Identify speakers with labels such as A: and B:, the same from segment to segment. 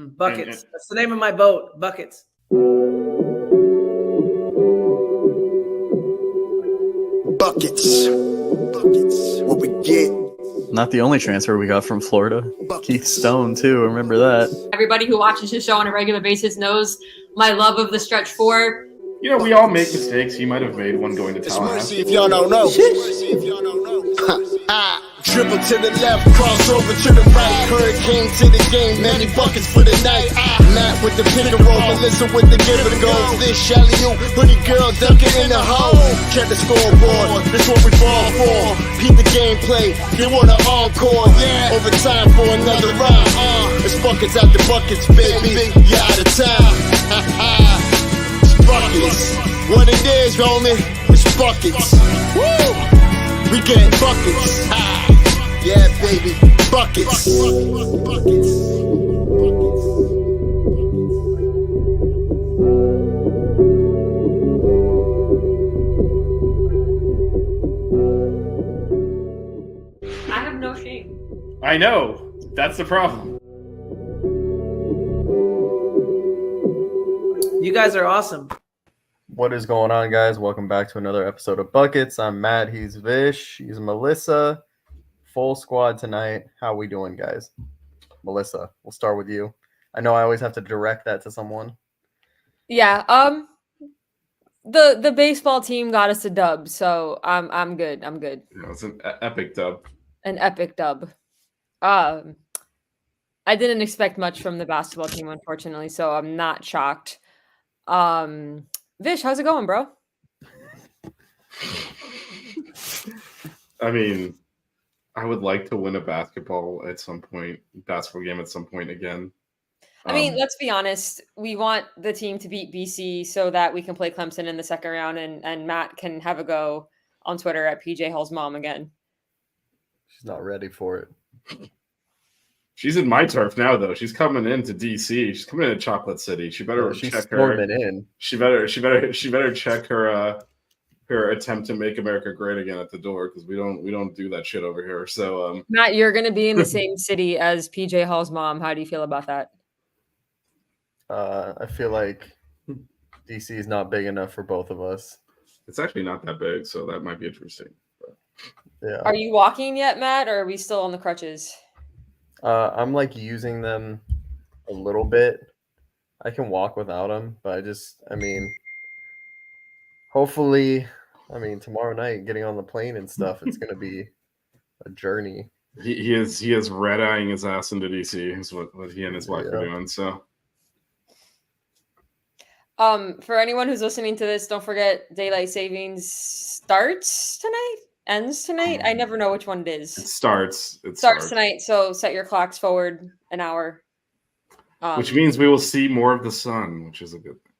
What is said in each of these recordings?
A: Buckets. That's the name of my boat. Buckets.
B: Buckets. What we get.
C: Not the only transfer we got from Florida. Keith Stone, too. Remember that.
D: Everybody who watches his show on a regular basis knows my love of the stretch four.
E: You know, we all make mistakes. He might have made one going to
B: Mercy
E: Tallahassee.
B: if y'all don't know. Dribble to the left, crossover to the right. Hurricane to the game, many buckets for the night. Matt with the pick and roll, Melissa with the give and go. This Shelly, you, pretty girl dunking in the hole. Check the scoreboard, this what we fall for. Beat the gameplay, they want an encore. Yeah, overtime for another round. It's buckets out the buckets, baby. You out of time. It's buckets. What it is, homie, it's buckets. Woo! We getting buckets. Yeah, baby, buckets.
D: I have no shame.
E: I know. That's the problem.
A: You guys are awesome.
C: What is going on, guys? Welcome back to another episode of Buckets. I'm Matt. He's Vish. He's Melissa. Full squad tonight. How we doing, guys? Melissa, we'll start with you. I know I always have to direct that to someone.
F: Yeah. The baseball team got us a dub, so I'm good. I'm good.
E: Yeah, it's an epic dub.
F: An epic dub. I didn't expect much from the basketball team, unfortunately, so I'm not shocked. Vish, how's it going, bro?
E: I mean, I would like to win a basketball game at some point again.
F: I mean, let's be honest. We want the team to beat BC so that we can play Clemson in the second round, and Matt can have a go on Twitter at PJ Hall's mom again.
C: She's not ready for it.
E: She's in my turf now, though. She's coming into DC. She's coming into Chocolate City. She better check her.
C: In.
E: She better check her attempt to make America great again at the door, because we don't do that shit over here. So
F: Matt, you're going to be in the same city as PJ Hall's mom. How do you feel about that?
C: I feel like DC is not big enough for both of us.
E: it's actually not that big, so that might be interesting. But.
C: Yeah.
F: Are you walking yet, Matt, or are we still on the crutches?
C: I'm like using them a little bit. I can walk without them, but hopefully, tomorrow night getting on the plane and stuff, it's gonna be a journey.
E: He is red-eyeing his ass into DC is what he and his wife are doing. So
F: for anyone who's listening to this, don't forget daylight savings starts tonight, ends tonight. I never know which one it is.
E: It starts
F: tonight, so set your clocks forward an hour.
E: Which means we will see more of the sun, which is a good thing.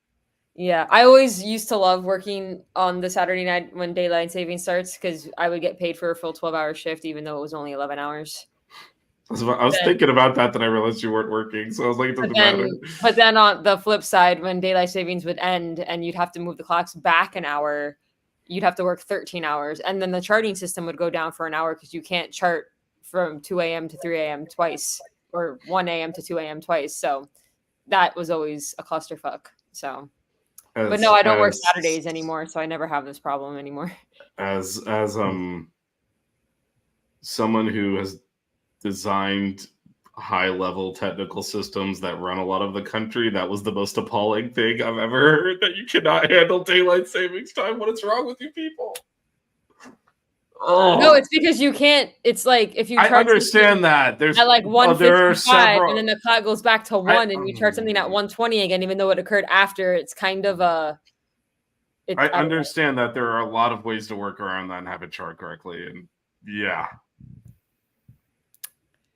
F: Yeah, I always used to love working on the Saturday night when daylight savings starts because I would get paid for a full 12-hour shift, even though it was only 11 hours.
E: I was thinking about that, then I realized you weren't working, so I was like, it doesn't matter.
F: But then on the flip side, when daylight savings would end and you'd have to move the clocks back an hour, you'd have to work 13 hours. And then the charting system would go down for an hour because you can't chart from 2 a.m. to 3 a.m. twice or 1 a.m. to 2 a.m. twice. So that was always a clusterfuck. So... But no, I don't work Saturdays anymore, so I never have this problem anymore.
E: As someone who has designed high-level technical systems that run a lot of the country, that was the most appalling thing I've ever heard, that you cannot handle daylight savings time. What is wrong with you people? Oh.
F: No, it's because you can't. It's like if you.
E: I understand that there's
F: at like 1:55, and then the clock goes back to 1, and you chart something at 1:20 again, even though it occurred after. It's kind of a.
E: I understand that there are a lot of ways to work around that and have it chart correctly, and yeah.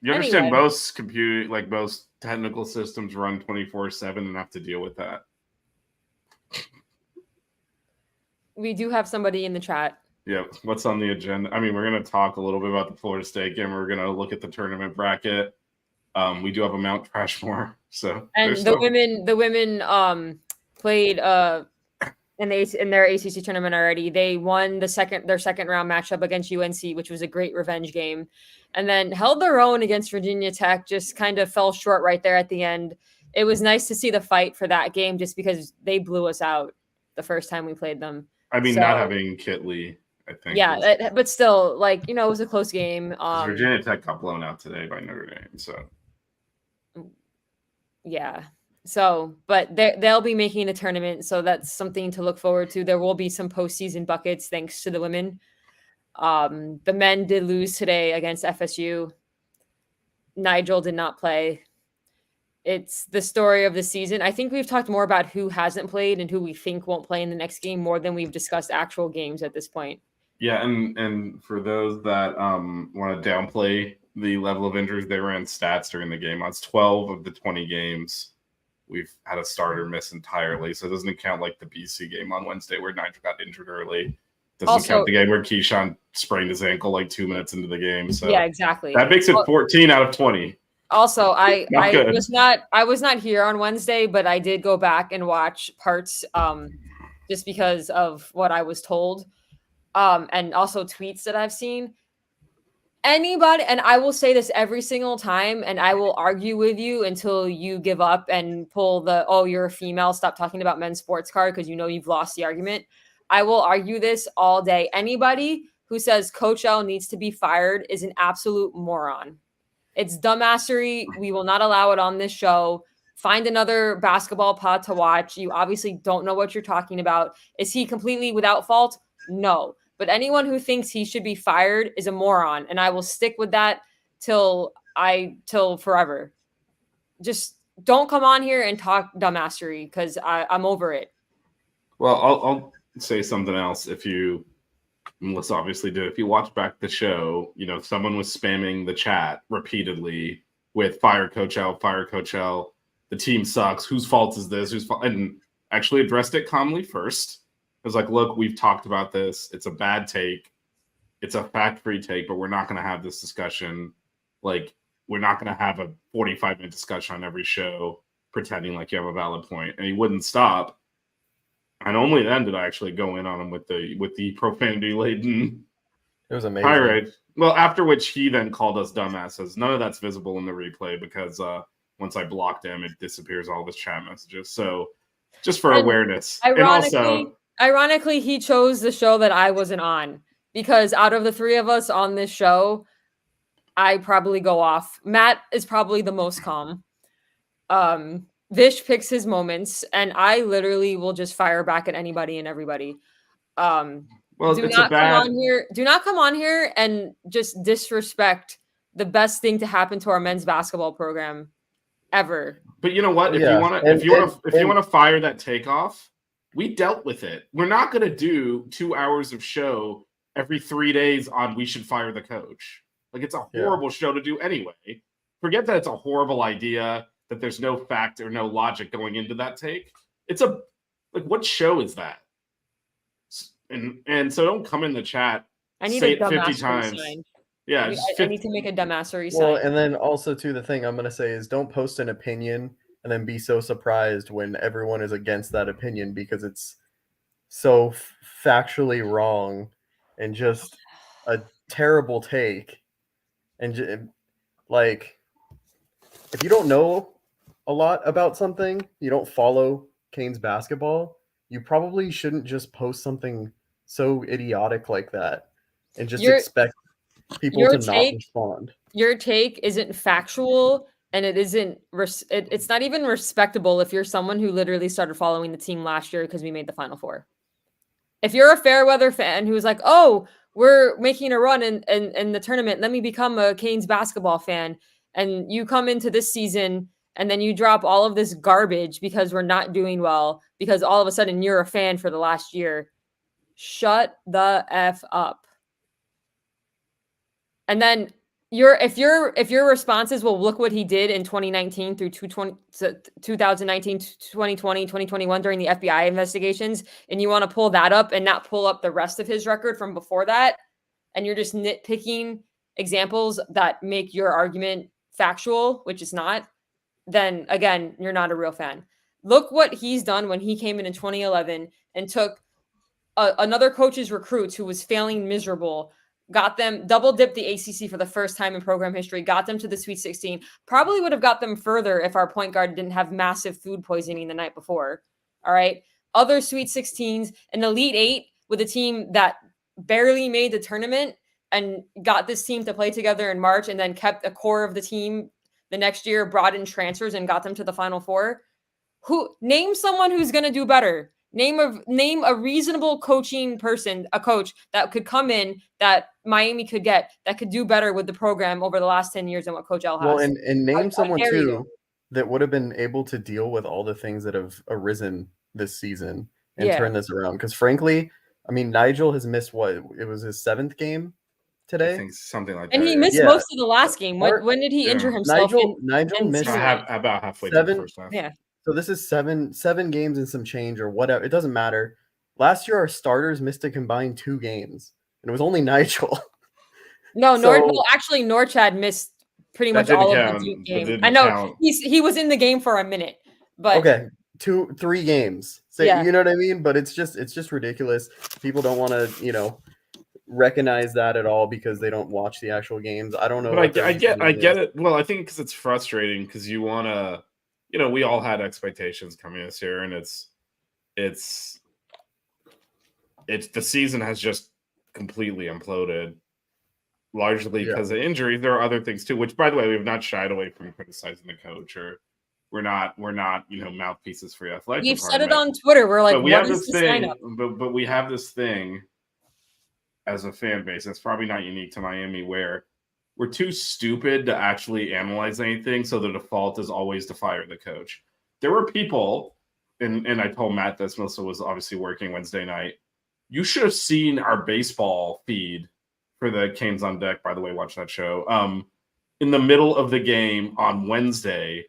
E: You understand most most technical systems run 24/7 and have to deal with that.
F: We do have somebody in the chat.
E: Yeah, what's on the agenda? I mean, we're going to talk a little bit about the Florida State game. We're going to look at the tournament bracket. We do have a Mount Rushmore, so
F: and the women played in their ACC tournament already. They won their second round matchup against UNC, which was a great revenge game, and then held their own against Virginia Tech. Just kind of fell short right there at the end. It was nice to see the fight for that game, just because they blew us out the first time we played them.
E: I mean,
F: So-
E: not having Kitley, I think.
F: Yeah, but still, like, it was a close game.
E: Virginia Tech got blown out today by Notre Dame. So
F: Yeah. So, but they'll be making the tournament, so that's something to look forward to. There will be some postseason buckets thanks to the women. The men did lose today against FSU. Nigel did not play. It's the story of the season. I think we've talked more about who hasn't played and who we think won't play in the next game more than we've discussed actual games at this point.
E: yeah, and for those that want to downplay the level of injuries, they ran stats during the game. That's 12 of the 20 games we've had a starter miss entirely. So it doesn't count like the BC game on Wednesday where Nigel got injured early. Doesn't
F: Also-
E: count the game where Keyshawn sprained his ankle like 2 minutes into the game. So
F: Yeah, exactly.
E: that makes it 14 out of 20.
F: Also, I
E: Not good.
F: was not here on Wednesday, but I did go back and watch parts just because of what I was told. And also tweets that I've seen. Anybody, and I will say this every single time, and I will argue with you until you give up and pull the, oh, you're a female, stop talking about men's sports card because you've lost the argument. I will argue this all day. Anybody who says Coach L needs to be fired is an absolute moron. It's dumbassery. We will not allow it on this show. Find another basketball pod to watch. You obviously don't know what you're talking about. Is he completely without fault? No. But anyone who thinks he should be fired is a moron, and I will stick with that till forever. Just don't come on here and talk dumbassery because I'm over it.
E: Well, I'll say something else. Melissa obviously did. If you watch back the show, someone was spamming the chat repeatedly with fire Coach L, fire Coach L. The team sucks. Whose fault is this? Whose fault? And actually addressed it calmly first. It was like, look, we've talked about this. It's a bad take. It's a fact-free take, but we're not going to have this discussion. Like, we're not going to have a 45-minute discussion on every show pretending like you have a valid point. And he wouldn't stop. And only then did I actually go in on him with the profanity-laden
C: It was amazing.
E: tirade. Well, after which he then called us dumbasses. None of that's visible in the replay because once I blocked him, it disappears all of his chat messages. So just for
F: And
E: awareness. And also,
F: Ironically, he chose the show that I wasn't on because out of the three of us on this show, I probably go off. Matt is probably the most calm. Vish picks his moments, and I literally will just fire back at anybody and everybody.
E: well,
F: Do
E: it's
F: not
E: a bad.
F: come on here and just disrespect the best thing to happen to our men's basketball program ever.
E: But you know what? If
C: Yeah,
E: you want
C: and-
E: to fire that takeoff, we dealt with it. We're not going to do 2 hours of show every 3 days on we should fire the coach. Like, it's a horrible show to do anyway. Forget that it's a horrible idea, that there's no fact or no logic going into that take. It's what show is that? And so don't come in the chat.
F: I need
E: say
F: a
E: it 50
F: dumbassery
E: times.
F: sign.
E: Yeah,
F: I,
E: just
F: I need to make a dumbassery
C: Well,
F: sign.
C: and then also too, the thing I'm gonna say is don't post an opinion and then be so surprised when everyone is against that opinion because it's so factually wrong and just a terrible take. And like, if you don't know a lot about something, you don't follow Canes basketball, you probably shouldn't just post something so idiotic like that and just expect people to not respond.
F: Your take isn't factual, and it isn't. It's not even respectable if you're someone who literally started following the team last year because we made the Final Four. If you're a Fairweather fan who's like, "Oh, we're making a run in the tournament. Let me become a Canes basketball fan," and you come into this season and then you drop all of this garbage because we're not doing well because all of a sudden you're a fan for the last year. Shut the F up. And then if your response is, well, look what he did in 2019 through 2019, 2020, 2021 during the FBI investigations, and you want to pull that up and not pull up the rest of his record from before that, and you're just nitpicking examples that make your argument factual, which is not, then again, you're not a real fan. Look what he's done when he came in 2011 and took another coach's recruits who was failing miserable, got them double dipped the ACC for the first time in program history, got them to the Sweet 16, probably would have got them further if our point guard didn't have massive food poisoning the night before. All right. Other Sweet 16s, an Elite 8 with a team that barely made the tournament and got this team to play together in March and then kept a core of the team the next year, brought in transfers and got them to the Final Four. Name someone who's going to do better. Name a reasonable coaching person, a coach that could come in that Miami could get that could do better with the program over the last 10 years than what Coach L has.
C: Well, and name someone
F: dare
C: too
F: you.
C: that would have been able to deal with all the things that have arisen this season and
F: Yeah.
C: turn this around. Because frankly, I mean, Nigel has missed what? It was his 7th game
E: I
C: today.
E: think something like
F: And
E: that.
F: he missed
C: Yeah.
F: most of the last game.
C: Mark-
F: When did he
E: Yeah.
F: injure himself?
C: Nigel
F: in
C: missed
F: season
E: about halfway through the
C: 7
E: first half.
F: Yeah.
C: So this is seven games and some change or whatever. It doesn't matter. Last year, our starters missed a combined 2 games, and it was only Nigel.
F: No,
C: So-
F: actually Norchad missed pretty
E: That
F: much
E: didn't
F: all
E: count.
F: of the Duke
E: That
F: game.
E: didn't
F: I know
E: count.
F: he was in the game for a minute, but
C: Okay, 3 games. Say,
F: Yeah.
C: you know what I mean? But it's just ridiculous. People don't want to, recognize that at all because they don't watch the actual games. I don't know.
E: But
C: what their
E: I get
C: reasoning is.
E: it. Well, I think because it's frustrating because you want to, we all had expectations coming this year, and it's the season has just completely imploded, largely
C: Yeah.
E: because of injuries. There are other things too, which, by the way, we have not shied away from criticizing the coach, or we're not mouthpieces for the athletic
F: we've said it
E: department.
F: on Twitter. We're like,
E: But we
F: what
E: have
F: is
E: this
F: the
E: thing,
F: sign-up?
E: but we have this thing as a fan base. It's probably not unique to Miami, where we're too stupid to actually analyze anything. So the default is always to fire the coach. There were people, and I told Matt this. Melissa was obviously working Wednesday night. You should have seen our baseball feed for the Canes on Deck. By the way, watch that show. In the middle of the game on Wednesday,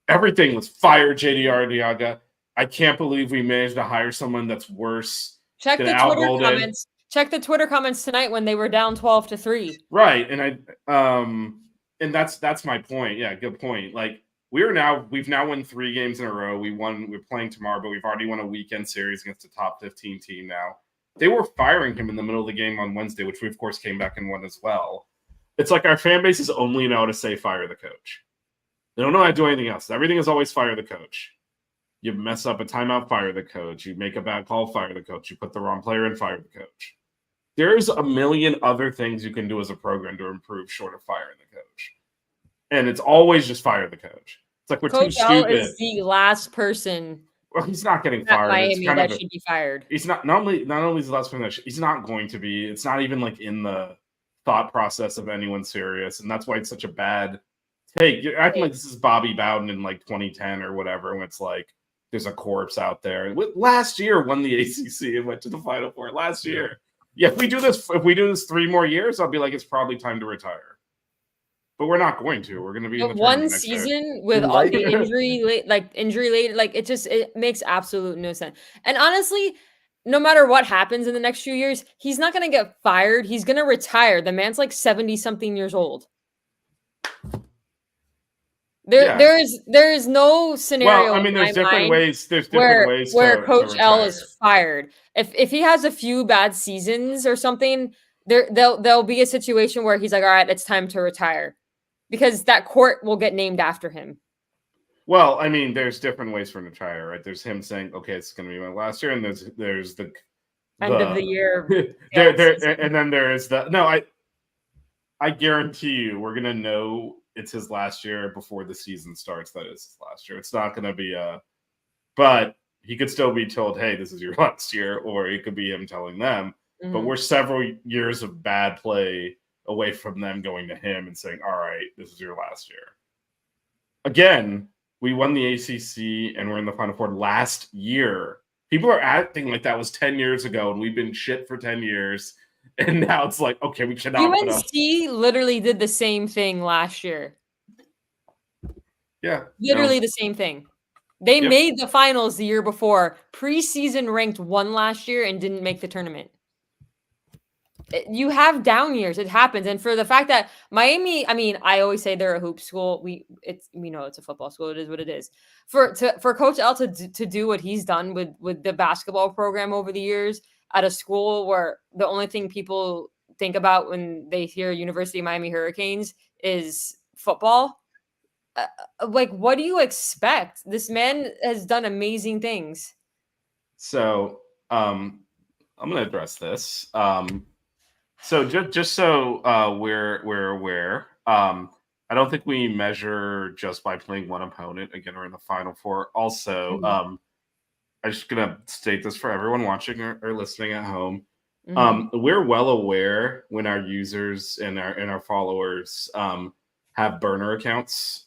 E: everything was fire. JD Ardiaga. I can't believe we managed to hire someone that's worse.
F: Check
E: Get
F: the
E: Al
F: Twitter
E: Golden.
F: comments. Check the Twitter comments tonight when they were down 12-3.
E: Right. And that's my point. Yeah, good point. Like we've now won 3 games in a row. We're playing tomorrow, but we've already won a weekend series against a top 15 team now. They were firing him in the middle of the game on Wednesday, which we of course came back and won as well. It's like our fan base is only know how to say fire the coach. They don't know how to do anything else. Everything is always fire the coach. You mess up a timeout, fire the coach. You make a bad call, fire the coach. You put the wrong player in, fire the coach. There's a million other things you can do as a program to improve short of firing the coach. And it's always just fire the coach. It's like we're
F: Coach
E: too
F: L
E: stupid.
F: is the last person
E: Well, he's not getting
F: at
E: fired. It's
F: Miami
E: kind
F: that
E: of
F: should be fired.
E: he's not only is the last person that he's not going to be. It's not even like in the thought process of anyone serious. And that's why it's such a bad take. You're acting like this is Bobby Bowden in like 2010 or whatever, when it's like there's a corpse out there. Last year won the ACC and went to the Final Four. Last year. Yeah, if we do this 3 more years, I'll be like, it's probably time to retire. But we're not going to. We're going to be in the
F: But one
E: tournament next year.
F: season with all
C: Like-
F: the injury related, like it makes absolute no sense. And honestly, no matter what happens in the next few years, he's not going to get fired. He's going to retire. The man's like 70 something years old.
E: Yeah.
F: There is no scenario.
E: Well, I mean,
F: in
E: there's
F: my
E: different
F: mind
E: ways. There's different ways
F: where
E: to
F: Coach L
E: retire.
F: is fired. If he has a few bad seasons or something, there'll be a situation where he's like, all right, it's time to retire, because that court will get named after him.
E: Well, I mean, there's different ways for him to retire, right? There's him saying, "Okay, it's going to be my last year," and there's the
F: End of the year.
E: and then there is the no. I guarantee you, we're gonna know it's his last year before the season starts. That is his last year. It's not gonna be but he could still be told, "Hey, this is your last year," or it could be him telling them. But
F: Mhm.
E: we're several years of bad play away from them going to him and saying, "All right, this is your last year." Again, we won the ACC and we're in the Final Four last year. People are acting like that was 10 years ago and we've been shit for 10 years. And now it's like, okay, we cannot put up.
F: UNC literally did the same thing last year.
E: Yeah.
F: Literally the same thing. They
E: Yep.
F: made the finals the year before. Preseason ranked 1 last year and didn't make the tournament. you have down years. It happens. And for the fact that Miami, I mean, I always say they're a hoop school. We know it's a football school. It is what it is. For Coach L to do what he's done with the basketball program over the years at a school where the only thing people think about when they hear University of Miami Hurricanes is football. Like, what do you expect? This man has done amazing things.
E: So I'm going to address this. So just so we're aware, I don't think we measure just by playing one opponent. Again, we're in the Final Four. Also, I'm just going to state this for everyone watching or listening at home. We're well aware when our users and our followers have burner accounts.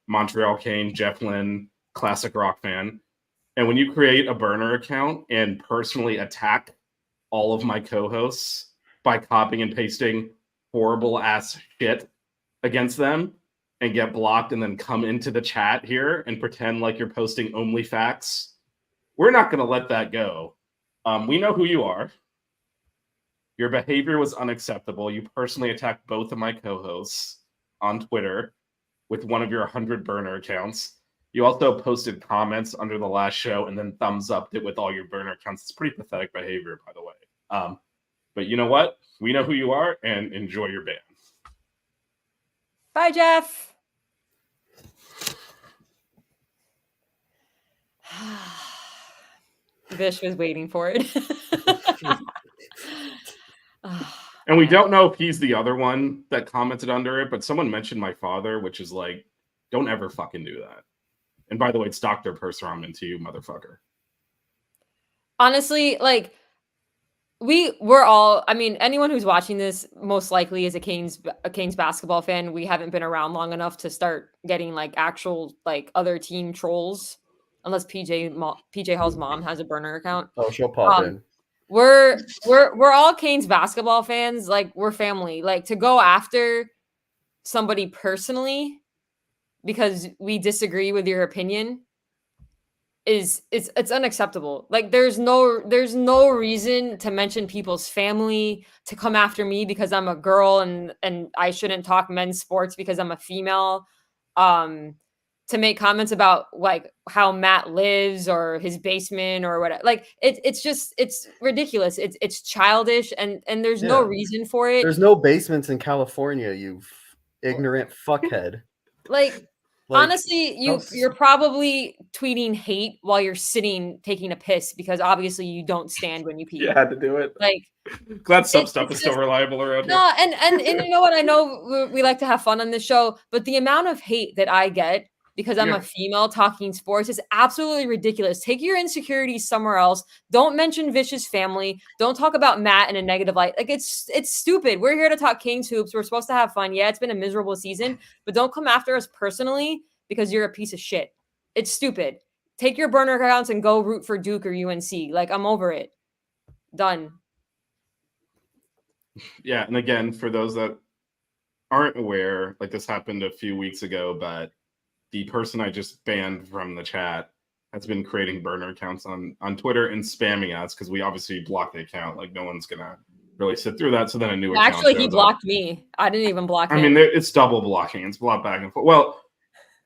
E: Montreal Kane, Jeff Lynne, classic rock fan. And when you create a burner account and personally attack all of my co-hosts by copying and pasting horrible ass shit against them and get blocked and then come into the chat here and pretend like you're posting only facts, we're not going to let that go. We know who you are. Your behavior was unacceptable. You personally attacked both of my co-hosts on Twitter with one of your 100 burner accounts. You also posted comments under the last show and then thumbs upped it with all your burner accounts. It's pretty pathetic behavior, by the way. But you know what? We know who you are, and enjoy your ban.
F: Bye, Jeff. Vish was waiting for it.
E: And we don't know if he's the other one that commented under it, but someone mentioned my father, which is like, don't ever fucking do that. And by the way, it's Dr. Persuram to you, motherfucker.
F: Honestly, like, we're all, I mean, anyone who's watching this most likely is a Canes basketball fan. We haven't been around long enough to start getting like actual like other team trolls, unless PJ Hall's mom has a burner account.
C: Oh, she'll pop in.
F: We're all Canes basketball fans. Like, we're family. Like, to go after somebody personally because we disagree with your opinion it's unacceptable. Like, there's no reason to mention people's family, to come after me because I'm a girl and I shouldn't talk men's sports because I'm a female. To make comments about like how Matt lives or his basement or whatever. Like, it's ridiculous. It's childish and there's no reason for it.
C: There's no basements in California, you ignorant fuckhead.
F: Like honestly, you're probably tweeting hate while you're sitting taking a piss because obviously you don't stand when you pee.
E: You had to do it.
F: Like,
E: glad some stuff is still reliable around here.
F: No, and you know what? I know we like to have fun on this show, but the amount of hate that I get because I'm a female talking sports is absolutely ridiculous. Take your insecurities somewhere else. Don't mention Vish's family. Don't talk about Matt in a negative light. Like, it's stupid. We're here to talk Kings hoops. We're supposed to have fun. Yeah, it's been a miserable season, but don't come after us personally because you're a piece of shit. It's stupid. Take your burner accounts and go root for Duke or UNC. Like, I'm over it. Done.
E: Yeah, and again, for those that aren't aware, like, this happened a few weeks ago, but the person I just banned from the chat has been creating burner accounts on Twitter and spamming us because we obviously blocked the account. Like, no one's gonna really sit through that. So then a new account.
F: Actually, he blocked me. I didn't even block him.
E: I mean, it's double blocking. It's block back and forth. Well,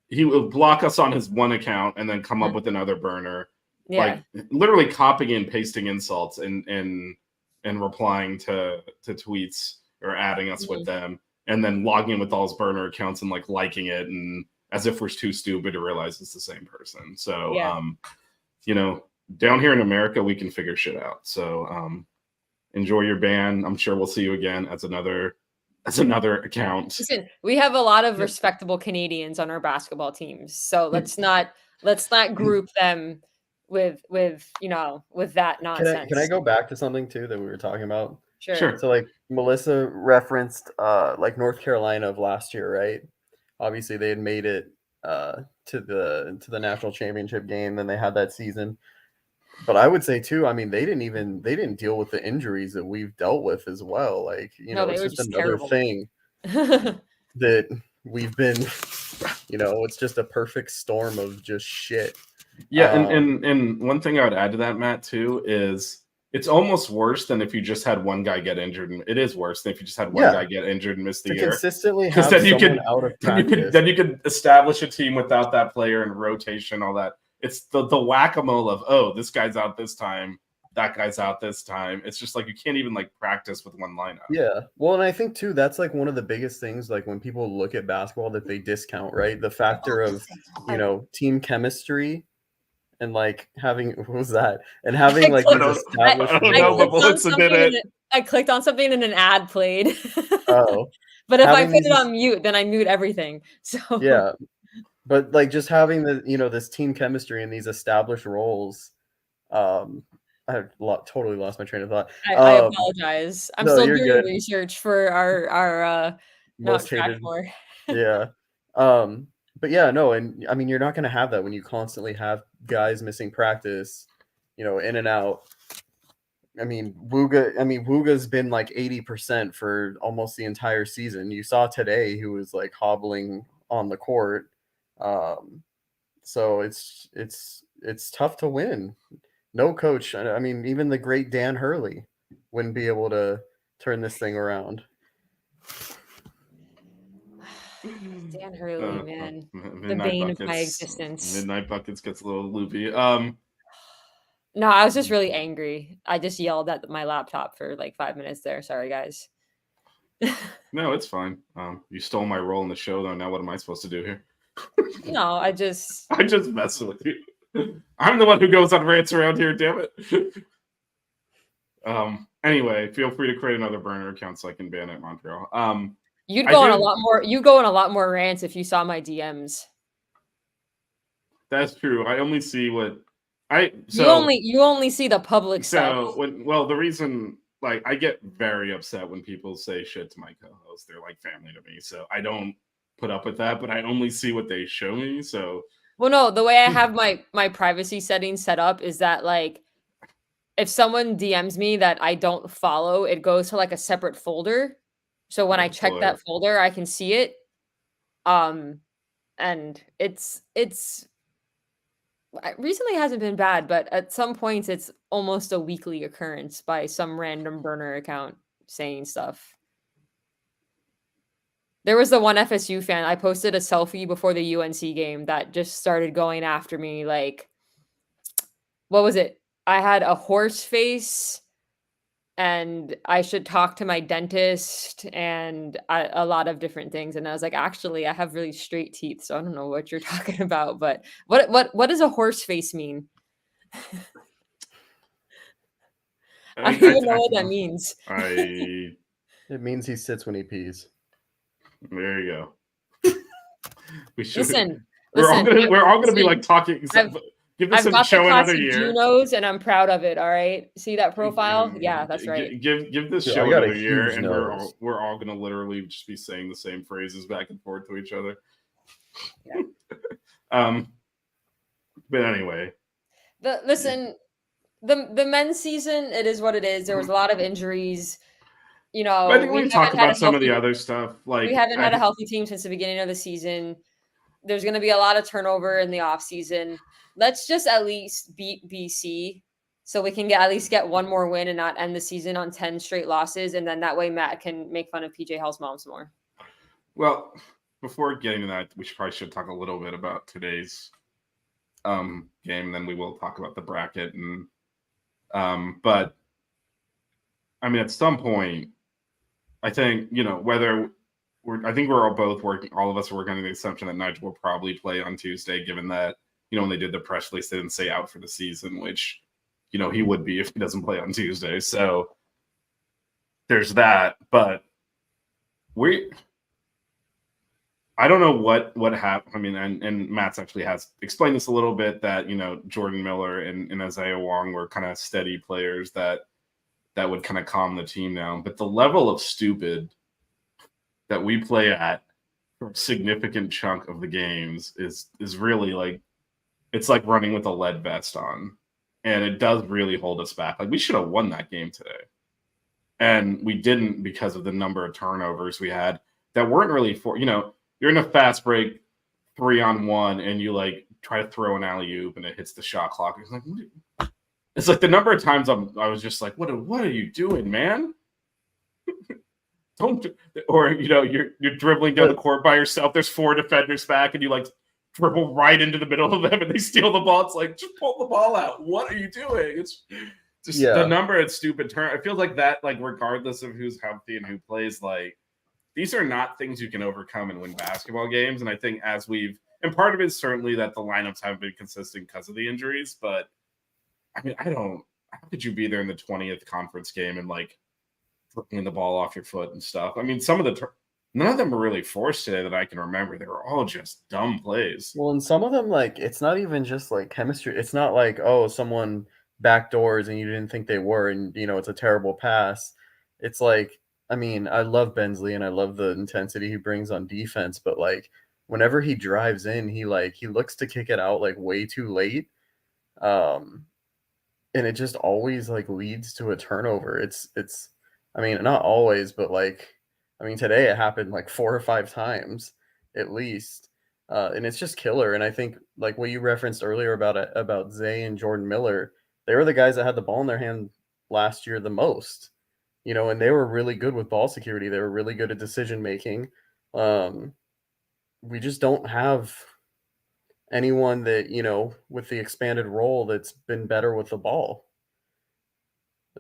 E: he will block us on his one account and then come up with another burner.
F: Yeah.
E: Like, literally copying and pasting insults and replying to tweets or adding us with them, and then logging in with all his burner accounts and like liking it, and as if we're too stupid to realize it's the same person. So, you know, down here in America, we can figure shit out. So, enjoy your ban. I'm sure we'll see you again as another account.
F: Listen, we have a lot of respectable Canadians on our basketball teams, so let's not group them with that nonsense.
C: Can I go back to something too that we were talking about?
F: Sure.
C: So like Melissa referenced like North Carolina of last year, right? Obviously they had made it to the national championship game, then they had that season. But I would say too, I mean, they didn't deal with the injuries that we've dealt with as well. Like, it's just another thing that we've been, it's just a perfect storm of just shit.
E: Yeah, and one thing I would add to that, Matt, too, is it's almost worse than if you just had one guy get injured. And it is worse than if you just had one
C: Yeah.
E: guy get injured and miss the
C: To
E: year.
C: consistently
E: Because
C: have
E: then you
C: someone
E: could
C: out of
E: then
C: practice.
E: you could establish a team without that player and rotation, all that. It's the whack-a-mole of, oh, this guy's out this time, that guy's out this time. It's just like you can't even like practice with one lineup.
C: Yeah. Well, and I think too that's like one of the biggest things like when people look at basketball that they discount, right? The factor of, team chemistry and like having what was that? And having like
E: I
C: these
E: don't
C: established
E: know, but
C: roles.
E: Melissa did it.
F: I clicked on something and an ad played.
C: Oh.
F: But if I
C: Having
F: put it
C: these-
F: on mute, then I mute everything. So
C: Yeah. But like just having the this team chemistry and these established roles, I totally lost my train of thought.
F: I apologize. I'm
C: no,
F: still
C: you're
F: doing
C: good.
F: research for our
C: Most hated.
F: more.
C: Yeah. But yeah, no, and I mean you're not gonna have that when you constantly have guys missing practice, in and out. I mean, Wooga's been like 80% for almost the entire season. You saw today he was like hobbling on the court. So it's tough to win. No coach, I mean, even the great Dan Hurley wouldn't be able to turn this thing around.
F: Dan Hurley, man. The
E: Midnight
F: bane of my
E: Buckets-
F: existence.
E: Midnight Buckets gets a little loopy.
F: No, I was just really angry. I just yelled at my laptop for like 5 minutes there. Sorry, guys.
E: No, it's fine. You stole my role in the show, though. Now what am I supposed to do here?
F: No, I just
E: messing with you. I'm the one who goes on rants around here, damn it. Anyway, feel free to create another burner account so I can ban it, Montreal.
F: you'd
E: I
F: go on
E: do-
F: a lot more. You go on a lot more rants if you saw my DMs.
E: That's true. I only see what
F: You only see the public stuff.
E: the reason like I get very upset when people say shit to my co-host. They're like family to me, so I don't put up with that. But I only see what they show me. So
F: Well, no, the way I have my privacy settings set up is that like if someone DMs me that I don't follow, it goes to like a separate folder. So when I check
E: boy.
F: that folder, I can see it. And it recently hasn't been bad, but at some points it's almost a weekly occurrence by some random burner account saying stuff. There was the one FSU fan. I posted a selfie before the UNC game that just started going after me. Like, what was it? I had a horse face and I should talk to my dentist and a lot of different things. And I was like, actually, I have really straight teeth. So I don't know what you're talking about. But what does a horse face mean? I don't even know what that means.
E: It
C: means he sits when he pees.
E: There you go. We should.
F: Listen,
E: We're all gonna be like talking. Give this
F: I've
E: a
F: got the
E: show another
F: classic
E: year.
F: Junos, and I'm proud of it. All right, see that profile? Yeah, that's right.
E: Give this
C: Dude,
E: show
C: I got a
E: another year,
C: huge
E: and
C: nose.
E: we're all gonna literally just be saying the same phrases back and forth to each other.
F: Yeah.
E: But anyway,
F: the men's season, it is what it is. There was a lot of injuries.
E: I think we talked about some of the other stuff. Like
F: we haven't had a healthy team since the beginning of the season. There's going to be a lot of turnover in the off season. Let's just at least beat BC so we can at least get one more win and not end the season on 10 straight losses. And then that way Matt can make fun of PJ Hell's mom some more.
E: Well, before getting to that, we should talk a little bit about today's game. Then we will talk about the bracket. And but I mean, at some point, I think, whether I think we're all both working, all of us are working on the assumption that Nigel will probably play on Tuesday, given that, when they did the press release, they didn't say out for the season, which, he would be if he doesn't play on Tuesday. So there's that. But I don't know what happened. I mean, and Matt's actually has explained this a little bit that, Jordan Miller and Isaiah Wong were kind of steady players that would kind of calm the team down. But the level of stupid that we play at for a significant chunk of the games is really like, it's like running with a lead vest on. And it does really hold us back. Like, we should have won that game today. And we didn't because of the number of turnovers we had that weren't really you're in a fast break 3-on-1 and you like try to throw an alley-oop and it hits the shot clock. It's like, It's like the number of times I was just like, what are you doing, man? Don't, or you're dribbling down the court by yourself. There's 4 defenders back, and you like dribble right into the middle of them, and they steal the ball. It's like, just pull the ball out. What are you doing? It's just the number of stupid turn. I feel like that, like regardless of who's healthy and who plays, like these are not things you can overcome and win basketball games. And I think and part of it is certainly that the lineups haven't been consistent because of the injuries. But I mean, how could you be there in the 20th conference game and like flicking the ball off your foot and stuff? I mean, none of them were really forced today that I can remember. They were all just dumb plays.
C: Well, and some of them, like, it's not even just like chemistry. It's not like, oh, someone backdoors and you didn't think they were, and it's a terrible pass. It's like, I mean, I love Bensley and I love the intensity he brings on defense, but like whenever he drives in, he looks to kick it out like way too late. And it just always like leads to a turnover. It's I mean, not always, but like, I mean, today it happened like 4 or 5 times at least. And it's just killer. And I think like what you referenced earlier about Zay and Jordan Miller, they were the guys that had the ball in their hand last year the most, and they were really good with ball security. They were really good at decision making. We just don't have anyone that, with the expanded role that's been better with the ball.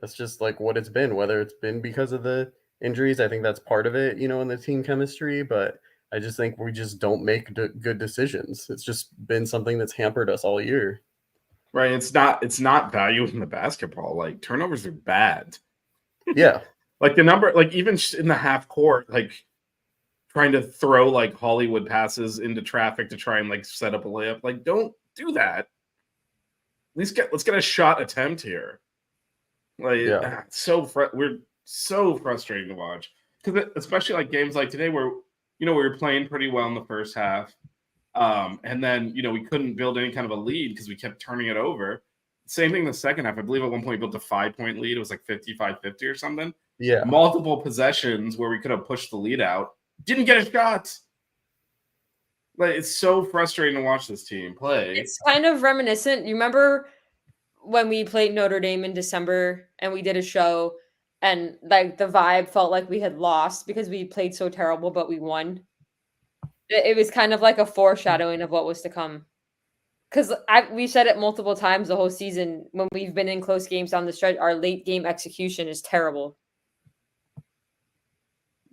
C: That's just like what it's been, whether it's been because of the injuries. I think that's part of it, in the team chemistry, but I just think we just don't make good decisions. It's just been something that's hampered us all year.
E: Right. It's not value in the basketball. Like turnovers are bad.
C: Yeah.
E: Like the number, like even in the half court, like trying to throw like Hollywood passes into traffic to try and like set up a layup. Like, don't do that. At least let's get a shot attempt here. Like,
C: Yeah.
E: we're so frustrating to watch, because especially like games like today where we were playing pretty well in the first half, and then we couldn't build any kind of a lead because we kept turning it over. Same thing in the second half. I believe at one point we built a 5-point lead. It was like 55-50 or something.
C: Yeah.
E: Multiple possessions where we could have pushed the lead out. Didn't get a shot. Like, it's so frustrating to watch this team play.
F: It's kind of reminiscent. You remember when we played Notre Dame in December and we did a show, and like the vibe felt like we had lost because we played so terrible, but we won. It was kind of like a foreshadowing of what was to come. Because we said it multiple times the whole season when we've been in close games down the stretch, our late game execution is terrible.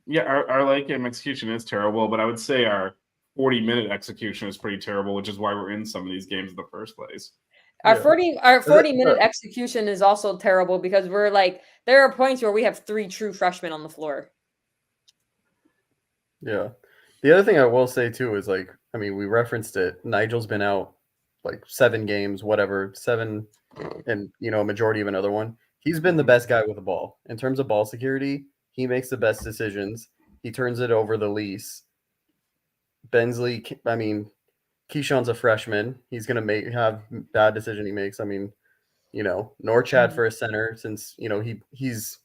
E: Yeah, our late game execution is terrible, but I would say our 40-minute execution is pretty terrible, which is why we're in some of these games in the first place.
F: Our 40-minute execution is also terrible because we're like, there are points where we have 3 true freshmen on the floor.
C: Yeah. The other thing I will say too is like, I mean, we referenced it. Nigel's been out like 7 games, whatever, 7, and a majority of another one. He's been the best guy with the ball in terms of ball security. He makes the best decisions. He turns it over the least. Bensley, I mean, Keyshawn's a freshman. He's gonna have bad decision he makes. I mean, Norchad for a center, since he's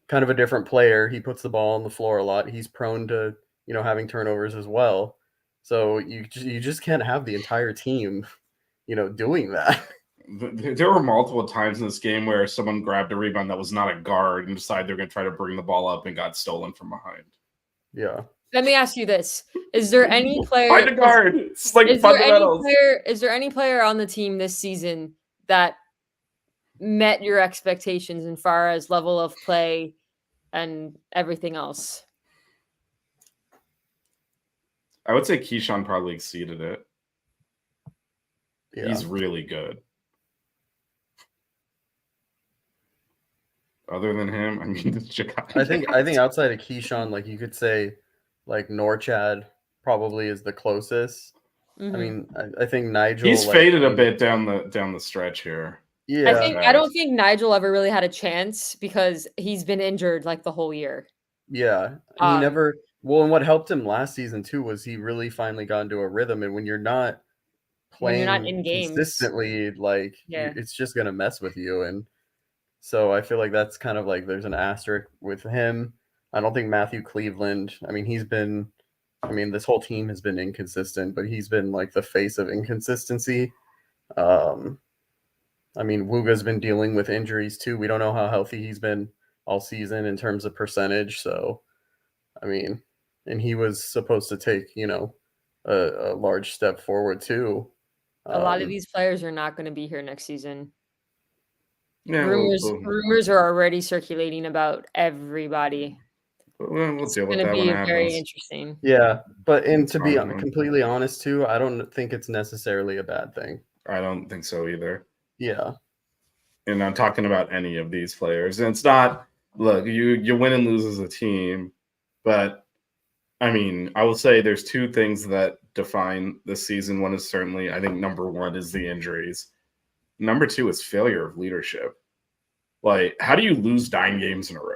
C: kind of a different player. He puts the ball on the floor a lot. He's prone to having turnovers as well. So you just can't have the entire team, doing that.
E: There were multiple times in this game where someone grabbed a rebound that was not a guard and decided they're going to try to bring the ball up and got stolen from behind.
C: Yeah.
F: Let me ask you this: is there any player?
E: Find a guard. It's like fundamentals.
F: Is there any player on the team this season that met your expectations as far as level of play and everything else?
E: I would say Keyshawn probably exceeded it.
C: Yeah.
E: He's really good. Other than him, I mean, the Chicago.
C: I think outside of Keyshawn, like you could say, like Norchad probably is the closest.
F: Mm-hmm.
C: I mean, I think Nigel.
E: He's faded a bit down the stretch here.
C: Yeah.
F: I don't think Nigel ever really had a chance because he's been injured like the whole year.
C: Yeah. He never. Well, and what helped him last season too was he really finally got into a rhythm, and when you're not playing
F: in games
C: consistently, like it's just gonna mess with you. And so I feel like that's kind of like there's an asterisk with him. I don't think Matthew Cleveland. I mean, this whole team has been inconsistent, but he's been like the face of inconsistency. I I mean, Wuga's been dealing with injuries too. We don't know how healthy he's been all season in terms of percentage. So, I mean, and he was supposed to take, a large step forward too.
F: A lot of these players are not going to be here next season.
E: Yeah,
F: Rumors are already circulating about everybody.
E: we'll
F: It's
E: deal with
F: going to
E: that when
F: be
E: it
F: very
E: happens.
F: interesting.
C: Yeah, but to be
E: Fine.
C: completely honest too, I don't think it's necessarily a bad thing.
E: I don't think so either.
C: Yeah.
E: And I'm talking about any of these players. And it's not, look, you win and lose as a team, but I mean, I will say there's two things that define this season. One is certainly, I think number one is the injuries. Number two is failure of leadership. Like, how do you lose 9 games in a row?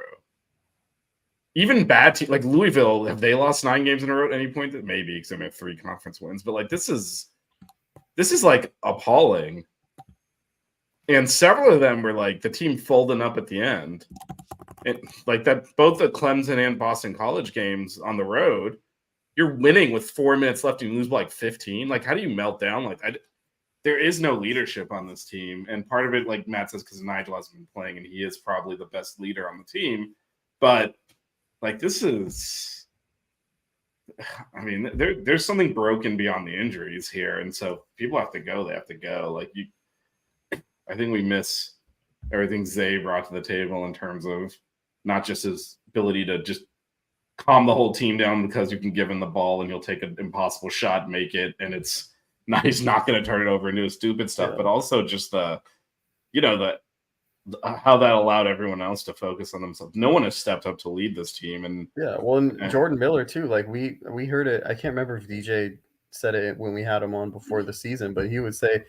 E: Even bad teams like Louisville, have they lost 9 games in a row at any point? That maybe because they have 3 conference wins, but like this is like appalling. And several of them were like the team folding up at the end. And like that, both the Clemson and Boston College games on the road, you're winning with 4 minutes left and you lose by like 15. Like, how do you melt down? Like, there is no leadership on this team. And part of it, like Matt says, because Nigel hasn't been playing and he is probably the best leader on the team. But like, this is, I mean, there's something broken beyond the injuries here. And so people have to go. They have to go. Like, I think we miss everything Zay brought to the table in terms of not just his ability to just calm the whole team down because you can give him the ball and you'll take an impossible shot, make it, and he's not going to turn it over and do stupid stuff, but also just how that allowed everyone else to focus on themselves. No one has stepped up to lead this team, and
C: Jordan Miller too. Like we heard it. I can't remember if DJ said it when we had him on before the season, but he would say,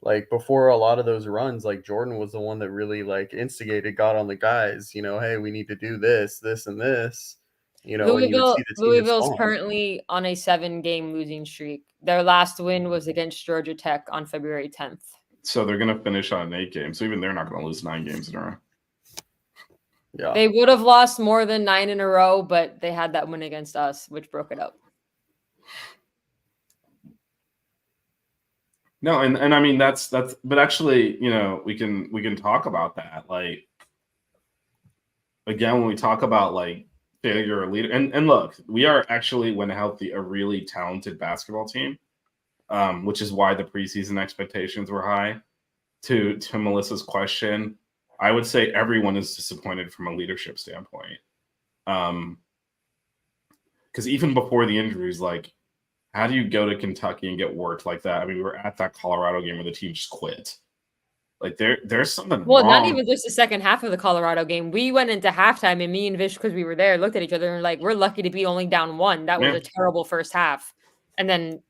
C: like, before a lot of those runs, like Jordan was the one that really like instigated, got on the guys, hey, we need to do this, this, and this.
F: Louisville's currently on a 7-game losing streak. Their last win was against Georgia Tech on February 10th.
E: So they're going to finish on 8 games. So even they're not going to lose 9 games in a row.
C: Yeah,
F: they would have lost more than 9 in a row, but they had that win against us, which broke it up.
E: No, and I mean that's but actually, we can talk about that. Like, again, when we talk about like failure or leader, and look, we are actually, when healthy, a really talented basketball team, which is why the preseason expectations were high. To Melissa's question, I would say everyone is disappointed from a leadership standpoint. Because even before the injuries, like, how do you go to Kentucky and get worked like that? I mean, we were at that Colorado game where the team just quit. Like, there's something wrong.
F: Not even just the second half of the Colorado game. We went into halftime, and me and Vish, because we were there, looked at each other and were like, we're lucky to be only down 1. That was a terrible first half. And then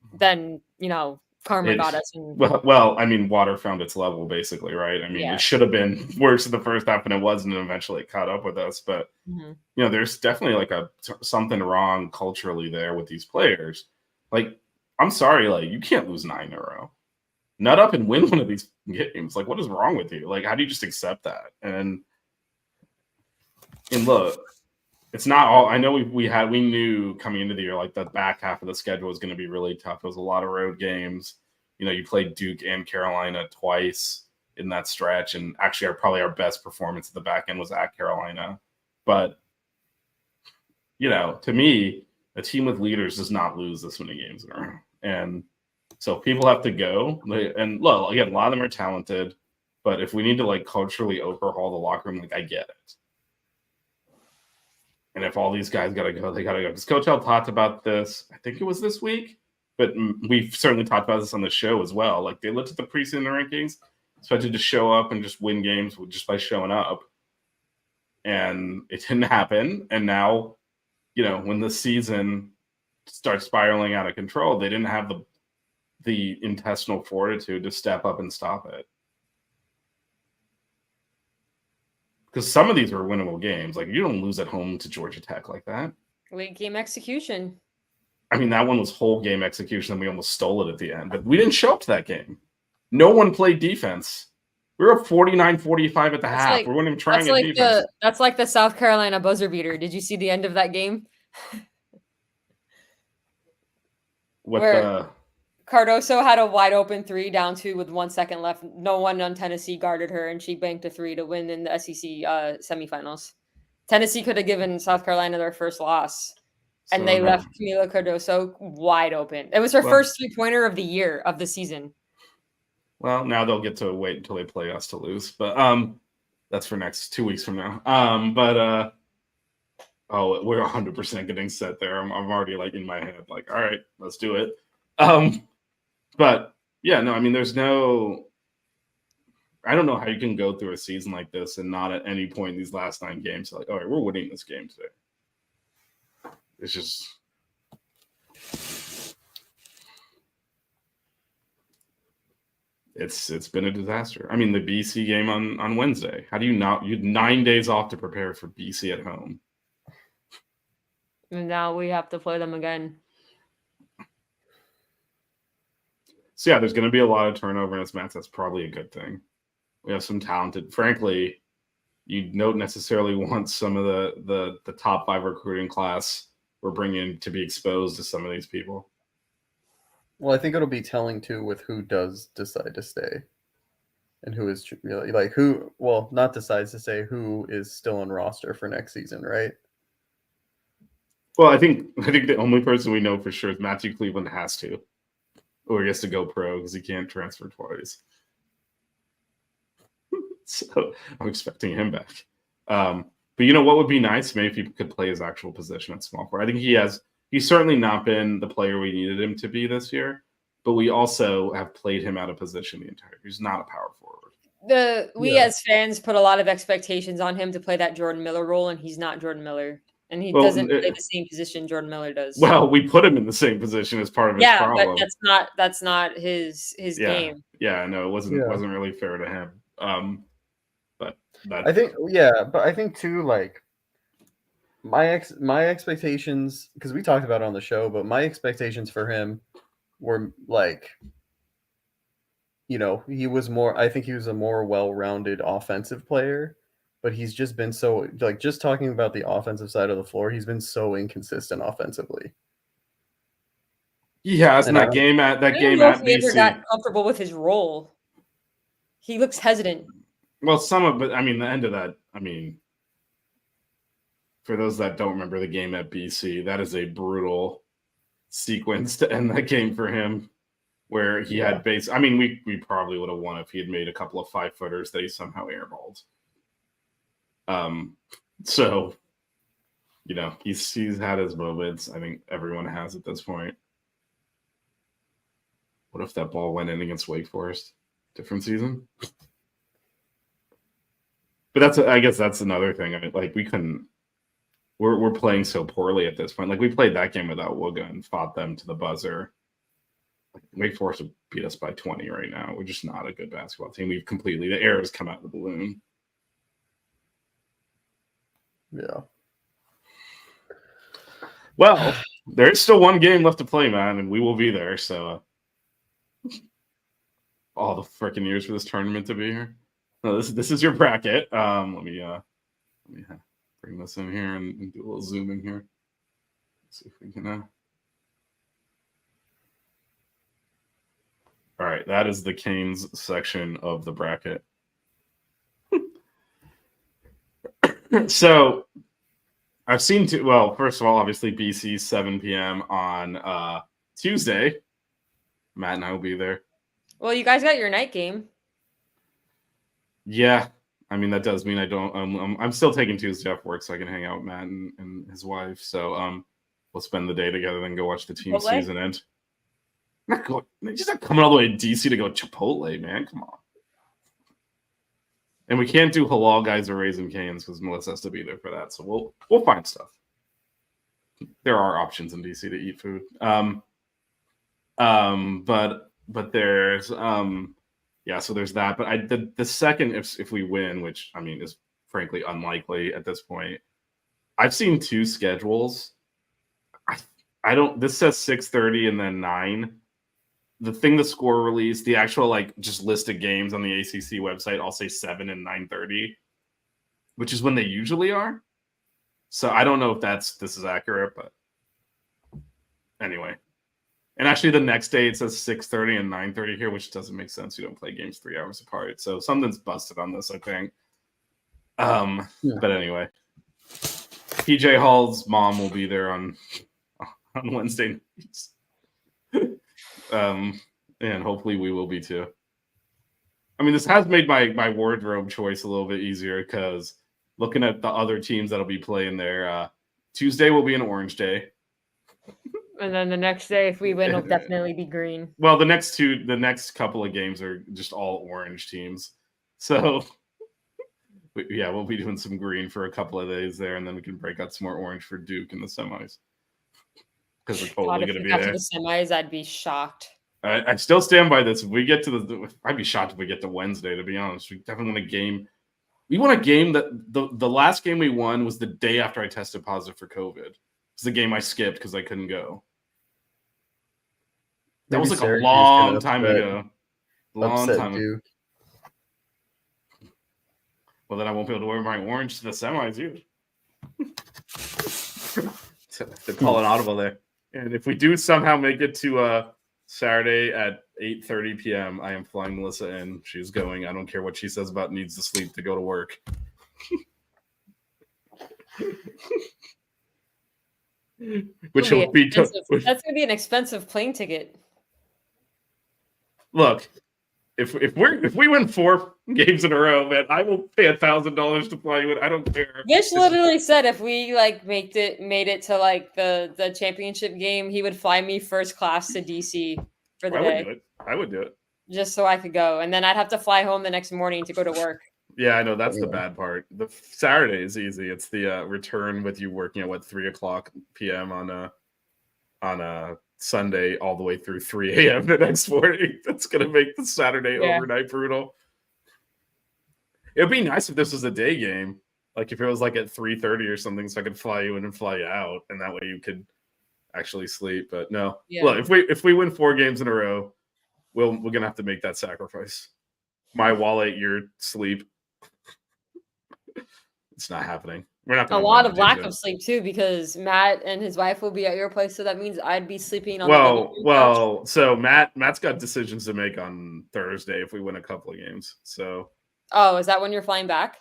F: karma got us.
E: Well, I mean, water found its level, basically, right? I mean, It should have been worse in the first half, and it wasn't, and eventually it caught up with us. But, there's definitely like something wrong culturally there with these players. Like, I'm sorry, like, you can't lose 9 in a row. Nut up and win one of these games. Like, what is wrong with you? Like, how do you just accept that? And look, it's not all. I know we knew coming into the year, like, the back half of the schedule was going to be really tough. It was a lot of road games. You played Duke and Carolina twice in that stretch, and actually probably our best performance at the back end was at Carolina. But, to me, a team with leaders does not lose this many games in a row. And so people have to go. And look, again, a lot of them are talented, but if we need to like culturally overhaul the locker room, like, I get it. And if all these guys got to go, they got to go. Because Coach L talked about this, I think it was this week, but we've certainly talked about this on the show as well. Like, they looked at the preseason rankings, expected to show up and just win games just by showing up. And it didn't happen. And now, when the season starts spiraling out of control, they didn't have the intestinal fortitude to step up and stop it. Because some of these were winnable games. Like, you don't lose at home to Georgia Tech like that.
F: Late game execution.
E: I mean, that one was whole game execution, and we almost stole it at the end. But we didn't show up to that game. No one played defense. We were up 49-45 at the half. We weren't even trying at defense.
F: That's like the South Carolina buzzer beater. Did you see the end of that game? Cardoso had a wide open 3 down 2 with 1 second left. No one on Tennessee guarded her, and she banked a 3 to win in the SEC semifinals. Tennessee could have given South Carolina their first loss, and
E: So
F: they
E: no.
F: left Camila Cardoso wide open. It was her
E: Well-
F: first 3-pointer of the year, of the season.
E: Well, now they'll get to wait until they play us to lose, but that's for next 2 weeks from now. Oh, we're 100% getting set there. I'm already like in my head, like, all right, let's do it. But yeah, no, I mean, there's no. I don't know how you can go through a season like this and not at any point in these last 9 games like, all right, we're winning this game today. It's just. It's been a disaster. I mean, the BC game on Wednesday. How do you not? You had 9 days off to prepare for BC at home.
F: And now we have to play them again.
E: So yeah, there's going to be a lot of turnover in this match. That's probably a good thing. We have some talented. Frankly, you don't necessarily want some of the top 5 recruiting class we're bringing to be exposed to some of these people.
C: Well, I think it'll be telling too with who does decide to stay, and who is really like who. Well, not decides to stay, who is still on roster for next season, right?
E: Well, I think the only person we know for sure is Matthew Cleveland has to, or he has to go pro because he can't transfer twice. So I'm expecting him back. But you know what would be nice? Maybe if he could play his actual position at small forward. I think he's certainly not been the player we needed him to be this year, but we also have played him out of position the entire year. He's not a power forward.
F: We as fans put a lot of expectations on him to play that Jordan Miller role, and he's not Jordan Miller. And he doesn't play the same position Jordan Miller does.
E: Well, we put him in the same position as part of his problem.
F: But that's not his game.
E: Yeah, no, it wasn't really fair to him. But
C: I think too, like my expectations, because we talked about it on the show, but my expectations for him were like, you know, I think he was a more well-rounded offensive player, but he's just been so, like, just talking about the offensive side of the floor, he's been so inconsistent offensively.
E: He has in that game at
F: he ever
E: BC.
F: got comfortable with his role. He looks hesitant.
E: Well, but I mean, the end of that, I mean, for those that don't remember the game at BC, that is a brutal sequence to end that game for him, where he had base. I mean, we probably would have won if he had made a couple of 5-footers that he somehow airballed. So, you know, he's had his moments. I think everyone has at this point. What if that ball went in against Wake Forest? Different season. But I guess that's another thing. I mean, like, we couldn't. We're playing so poorly at this point. Like, we played that game without Wooga and fought them to the buzzer. Like, Wake Forest would beat us by 20 right now. We're just not a good basketball team. The air has come out of the balloon.
C: Yeah.
E: Well, there's still one game left to play, man, and we will be there. So, all the freaking years for this tournament to be here. No, this is your bracket. Let me bring this in here and do a little zooming here. Let's see if we can. All right, that is the Canes section of the bracket. So, I've seen first of all, obviously BC 7 p.m. on Tuesday. Matt and I will be there.
F: Well, you guys got your night game.
E: Yeah, I mean that does mean I don't. I'm still taking Tuesday off work so I can hang out with Matt and his wife. So we'll spend the day together, then go watch the team season end. Just not coming all the way to DC to go Chipotle, man. Come on. And we can't do halal guys or Raising Cane's because Melissa has to be there for that. So we'll find stuff. There are options in DC to eat food. But there's so there's that. But the second if we win, which I mean is frankly unlikely at this point. I've seen 2 schedules. I don't. This says 6:30 and then 9. The thing the score released, the actual like just list of games on the ACC website, I'll say 7 and 9:30, which is when they usually are. So I don't know if this is accurate, but anyway, And actually, the next day it says 6:30 and 9:30 here, which doesn't make sense. You don't play games 3 hours apart, so something's busted on this, I think. But anyway, PJ Hall's mom will be there on Wednesday nights, and hopefully we will be too. I mean, this has made my wardrobe choice a little bit easier because looking at the other teams that'll be playing there, Tuesday will be an orange day.
F: And then the next day, if we win, it'll definitely be green.
E: Well, the next couple of games are just all orange teams. So, we'll be doing some green for a couple of days there, and then we can break out some more orange for Duke in the semis. Because we're totally going to be there.
F: To the semis, I'd be shocked.
E: I still stand by this. If we get to I'd be shocked if we get to Wednesday, to be honest. We definitely want a game. We want a game that the last game we won was the day after I tested positive for COVID. It's the game I skipped because I couldn't go. That was like a long time ago. Long time ago. Well, then I won't be able to wear my orange to the semis either. They're calling audible there. And if we do somehow make it to Saturday at 8:30 p.m., I am flying Melissa in. She's going. I don't care what she says about needs to sleep to go to work. Which will be
F: that's going to be an expensive plane ticket.
E: Look, if we win 4 games in a row, man, I will pay $1,000 to fly you in. I don't care.
F: Vish literally said if we made it to the championship game, he would fly me first class to DC for the day.
E: I would do it
F: just so I could go, and then I'd have to fly home the next morning to go to work.
E: Yeah, I know that's the bad part. The Saturday is easy. It's the return with you working at 3:00 p.m. on a Sunday all the way through 3 a.m. the next morning. That's gonna make the Saturday overnight brutal. It'd be nice if this was a day game, like if it was like at 3:30 or something, so I could fly you in and fly you out, and that way you could actually sleep. But no, look, if we win 4 games in a row, we're gonna have to make that sacrifice. My wallet, your sleep. It's not happening. We're not.
F: A lot of lack of sleep too, because Matt and his wife will be at your place, so that means I'd be sleeping on.
E: Well. So Matt's got decisions to make on Thursday if we win a couple of games. So.
F: Oh, is that when you're flying back?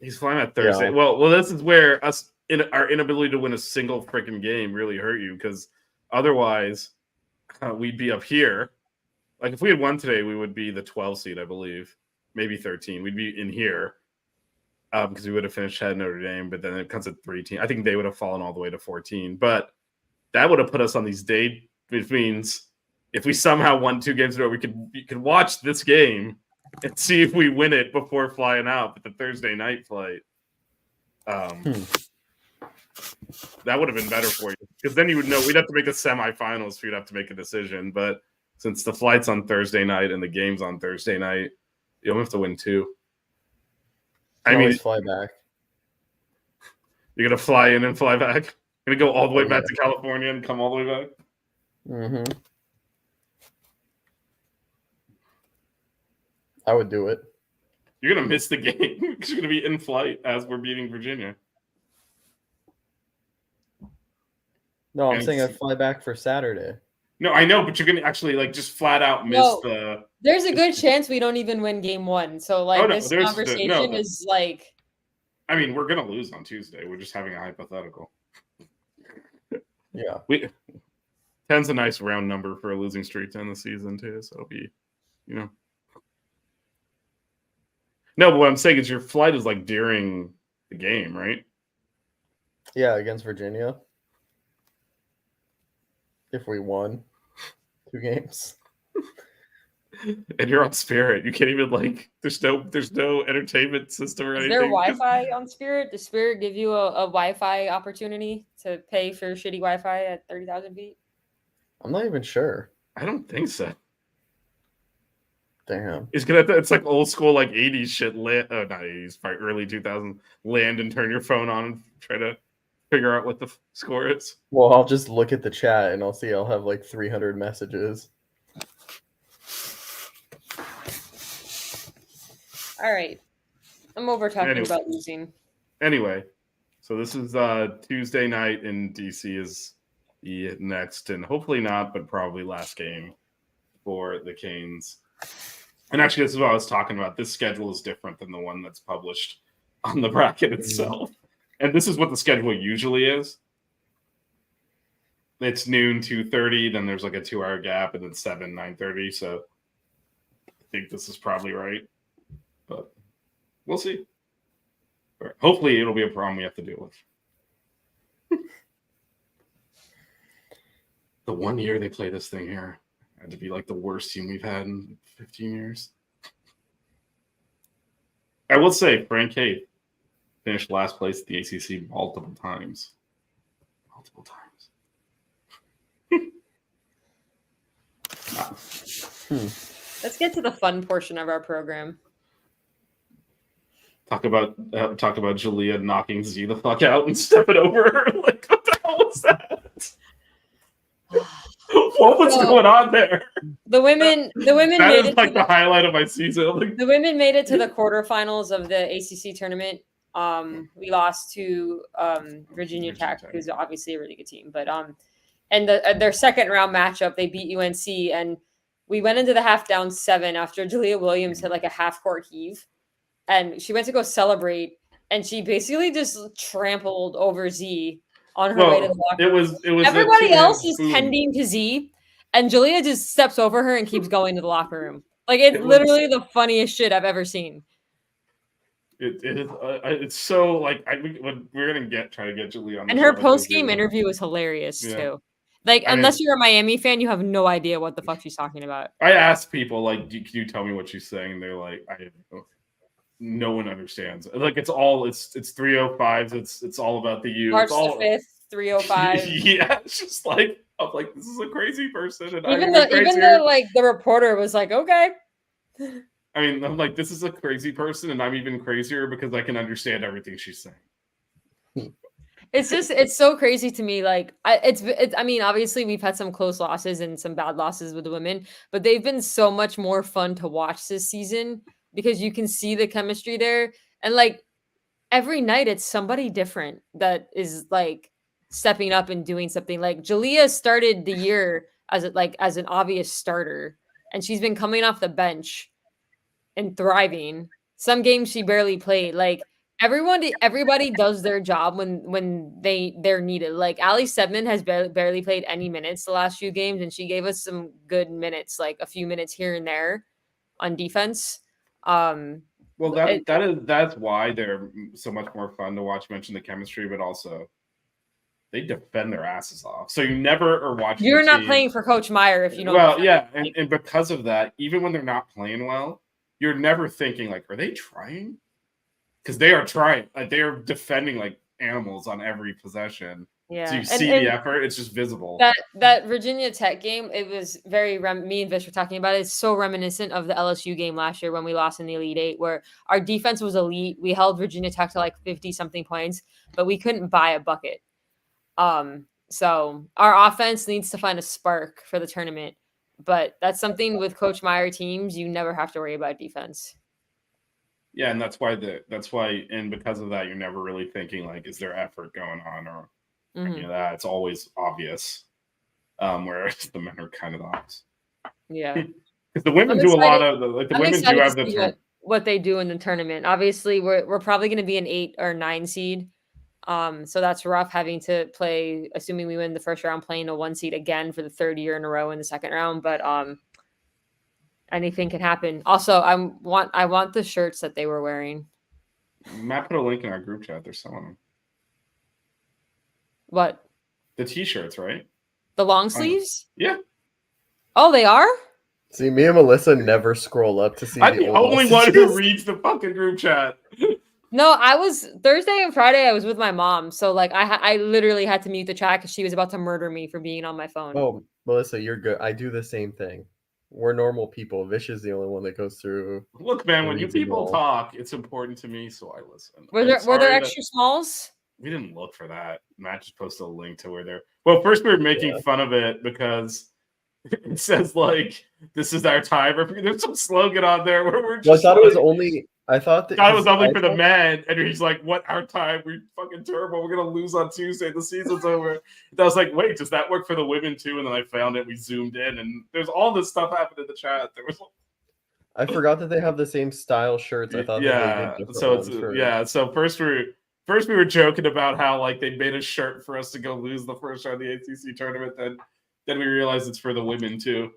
E: He's flying at Thursday. Yeah. Well, this is where our inability to win a single freaking game really hurt you, because otherwise we'd be up here. Like if we had won today, we would be the 12 seed, I believe, maybe 13. We'd be in here. Because we would have finished ahead Notre Dame, but then it comes at 13. I think they would have fallen all the way to 14. But that would have put us on these days, which means if we somehow won 2 games in a row, we could watch this game and see if we win it before flying out. But the Thursday night flight, that would have been better for you, because then you would know we'd have to make the semifinals for you to have to make a decision. But since the flight's on Thursday night and the game's on Thursday night, you don't have to win 2. I mean,
C: fly back.
E: You're gonna fly in and fly back. You're gonna go all the way back to California and come all the way back.
C: Mm-hmm. I would do it.
E: You're gonna miss the game because you're gonna be in flight as we're beating Virginia.
C: No, I'm saying I'd fly back for Saturday.
E: No, I know, but you're gonna actually just flat out miss the.
F: There's a good chance we don't even win game 1. So this conversation is like.
E: I mean, we're gonna lose on Tuesday. We're just having a hypothetical.
C: Yeah.
E: 10's a nice round number for a losing streak to end the season too. So it'll be, No, but what I'm saying is your flight is during the game, right?
C: Yeah, against Virginia. If we won 2 games.
E: And you're on Spirit. You can't even there's no entertainment system or anything.
F: Is there Wi-Fi on Spirit? Does Spirit give you a Wi-Fi opportunity to pay for shitty Wi-Fi at 30,000 feet?
C: I'm not even sure.
E: I don't think so.
C: Damn.
E: It's like old school 80s shit. Not 80s, probably early 2000s. Land and turn your phone on and try to figure out what the score is.
C: Well, I'll just look at the chat and I'll see I'll have 300 messages.
F: All right. I'm over talking about losing.
E: Anyway, so this is Tuesday night in DC is the next and hopefully not, but probably last game for the Canes. And actually, this is what I was talking about. This schedule is different than the one that's published on the bracket itself. And this is what the schedule usually is. It's noon, 2:30, then there's like a 2-hour gap, and then 7, 9:30. So I think this is probably right. But we'll see. Or hopefully it'll be a problem we have to deal with. The 1 year they play this thing here had to be like the worst team we've had in 15 years. I will say Frank Haith finished last place at the ACC multiple times. Multiple times.
F: Let's get to the fun portion of our program.
E: Talk about Jalea knocking Z the fuck out and stepping over her. Like, what the hell was that? What was going on there?
F: The women
E: That
F: made
E: is
F: it
E: like
F: to
E: the highlight of my season. Like,
F: the women made it to the quarterfinals of the ACC tournament. We lost to Virginia Tech, who's obviously a really good team. But and their second round matchup, they beat UNC, and we went into the half down 7 after Jalea Williams hit like a half court heave, and she went to go celebrate, and she basically just trampled over Z on her way to the locker room.
E: It was
F: Everybody else is
E: boom.
F: tending to Z, and Jalea just steps over her and keeps going to the locker room. Like, it's
E: It was-
F: literally the funniest shit I've ever seen.
E: It's so like we're gonna try to get Jalea on.
F: And
E: the
F: her
E: show, like,
F: post game
E: this year.
F: interview was hilarious
E: Yeah.
F: too. Like,
E: I mean-
F: unless you're a Miami fan, you have no idea what the fuck she's talking about.
E: I asked people like, can you tell me what she's saying? And they're like, no one understands. Like it's 305s. It's all about the U.
F: March
E: It's all
F: the 5th, 305.
E: yeah, it's just like I'm like, this is a crazy person. And
F: Even
E: I'm
F: the reporter was like, okay.
E: I mean, I'm like, this is a crazy person, and I'm even crazier because I can understand everything she's saying.
F: It's so crazy to me. Like, I mean, obviously we've had some close losses and some bad losses with the women, but they've been so much more fun to watch this season because you can see the chemistry there. And like every night it's somebody different that is like stepping up and doing something. Like Jalea started the year as an obvious starter, and she's been coming off the bench and thriving. Some games she barely played. Like everybody does their job when they're needed. Like Ali Sedman has barely played any minutes the last few games, and she gave us some good minutes, like a few minutes here and there on defense.
E: Well, that's why they're so much more fun to watch. Mention the chemistry, but also they defend their asses off. So you never are watching.
F: You're not playing for Coach Meyer if you don't.
E: Well, yeah, and because of that, even when they're not playing well, you're never thinking like, are they trying? Because they are trying. Like they are defending like animals on every possession.
F: Yeah,
E: So you see the effort; it's just visible.
F: That Virginia Tech game, it was very me and Vish were talking about it. It's so reminiscent of the LSU game last year when we lost in the Elite Eight, where our defense was elite. We held Virginia Tech to like 50-something points, but we couldn't buy a bucket. So our offense needs to find a spark for the tournament. But that's something with Coach Meyer teams, you never have to worry about defense.
E: Yeah, and that's why and because of that, you're never really thinking like, is there effort going on or any of that? It's always obvious. Whereas the men are kind of the opposite.
F: Yeah,
E: because the women do a lot of the women do have the
F: what they do in the tournament. Obviously, we're probably going to be an 8 or 9 seed. So that's rough having to play, assuming we win the first round, playing a 1 seed again for the 3rd year in a row in the second round. But anything can happen. Also, I want the shirts that they were wearing.
E: Matt put a link in our group chat. They're selling them.
F: What?
E: The t-shirts, right?
F: The long sleeves?
E: Yeah.
F: Oh, they are?
C: See, me and Melissa never scroll up to see.
E: I'm the only one who
C: messages.
E: reads the fucking group chat.
F: No, I was Thursday and Friday. I was with my mom, so like I literally had to mute the chat because she was about to murder me for being on my phone.
C: Oh, Melissa, you're good. I do the same thing. We're normal people. Vish is the only one that goes through.
E: Look, man, when you
C: Reads them
E: people
C: all.
E: talk, it's important to me, so I listen.
F: Were
E: I'm
F: there
E: sorry that-
F: extra smalls?
E: We didn't look for that. Matt just posted a link to where they're. Well, first we were making fun of it because it says like this is our time. Or there's some slogan on there where we're just.
C: Well, I thought it was
E: like-
C: only. I thought
E: Thought it was only
C: I
E: for the
C: thought-
E: men, and he's like, "What? Our time? We fucking terrible. We're gonna lose on Tuesday. The season's over." And I was like, "Wait, does that work for the women too?" And then I found it. We zoomed in, and there's all this stuff happened in the chat. There was,
C: I forgot that they have the same style shirts. I thought that they
E: yeah.
C: did different
E: So it's
C: ones for-
E: yeah. So first we were joking about how like they made a shirt for us to go lose the first round of the ACC tournament. Then we realized it's for the women too.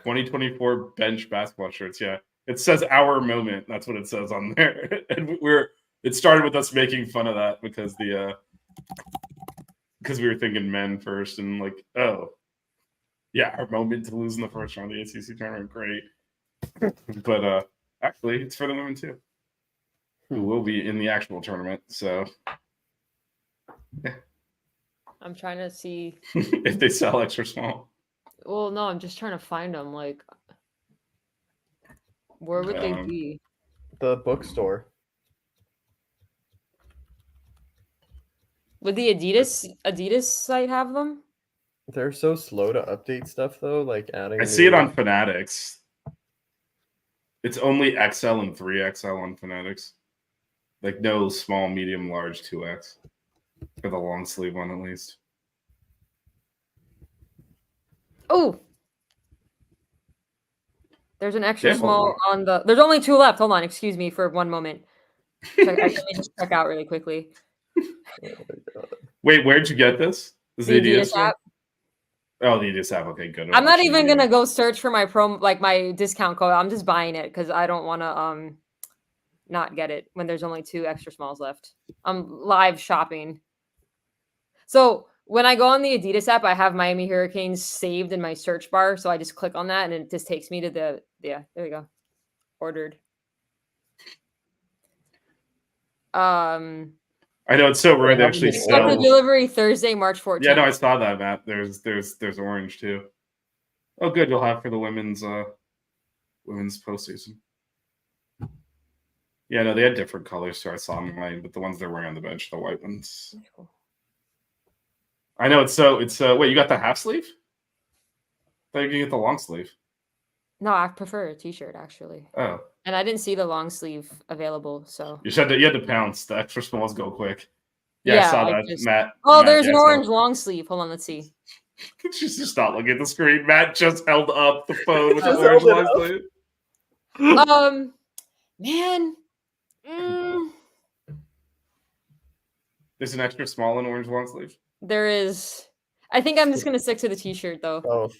E: 2024 bench basketball shirts. Yeah. It says our moment. That's what it says on there. And it started with us making fun of that because because we were thinking men first and like, oh, yeah, our moment to lose in the first round of the ACC tournament. Great. But actually, it's for the women too, who will be in the actual tournament. So
F: I'm trying to see.
E: if they sell extra small.
F: Well, no, I'm just trying to find them. Like, where would they be?
C: the bookstore.
F: Would the Adidas site have them?
C: They're so slow to update stuff though, like adding.
E: I see it
C: new-
E: on Fanatics. It's only XL and 3XL on Fanatics. Like no small, medium, large 2X. For the long sleeve one at least.
F: Oh, there's an extra
E: Yeah, hold
F: small on the. There's only 2 left. Hold on, excuse me for one moment. Let me just check out really quickly.
C: Oh my God.
E: Wait, where'd you get this? Is
F: The
E: the
F: Adidas
E: Adidas one?
F: app.
E: Oh, the Adidas app. Okay, good.
F: I'm not
E: Actually,
F: even
E: yeah.
F: gonna go search for my my discount code. I'm just buying it because I don't want to not get it when there's only 2 extra smalls left. I'm live shopping. So when I go on the Adidas app, I have Miami Hurricanes saved in my search bar. So I just click on that and it just takes me to the there we go. Ordered.
E: I know it's so rare they actually
F: Expect the
E: sell.
F: delivery Thursday, March 14th.
E: Yeah, no, I saw that, Matt. There's orange too. Oh, good. You'll have for the women's postseason. Yeah, no, they had different colors, so I saw them online, but the ones they're wearing on the bench, the white ones.
F: That's cool.
E: I know it's wait, you got the half sleeve? I thought you could get the long sleeve.
F: No, I prefer a t-shirt actually.
E: Oh.
F: And I didn't see the long sleeve available, so
E: You had to pounce. The extra smalls go quick. Yeah, I
F: Yeah,
E: saw
F: I
E: that,
F: just-
E: Matt.
F: Oh,
E: Matt,
F: there's
E: yeah,
F: an
E: I saw
F: orange long sleeve. Hold on, let's see.
E: She's just not looking at the screen. Matt just held up the phone with the
C: Just
E: orange
C: held it
E: long
C: up.
E: sleeve.
F: Man.
E: There's an extra small and orange long sleeve.
F: There is. I think I'm just gonna stick to the t-shirt though.
C: Oh,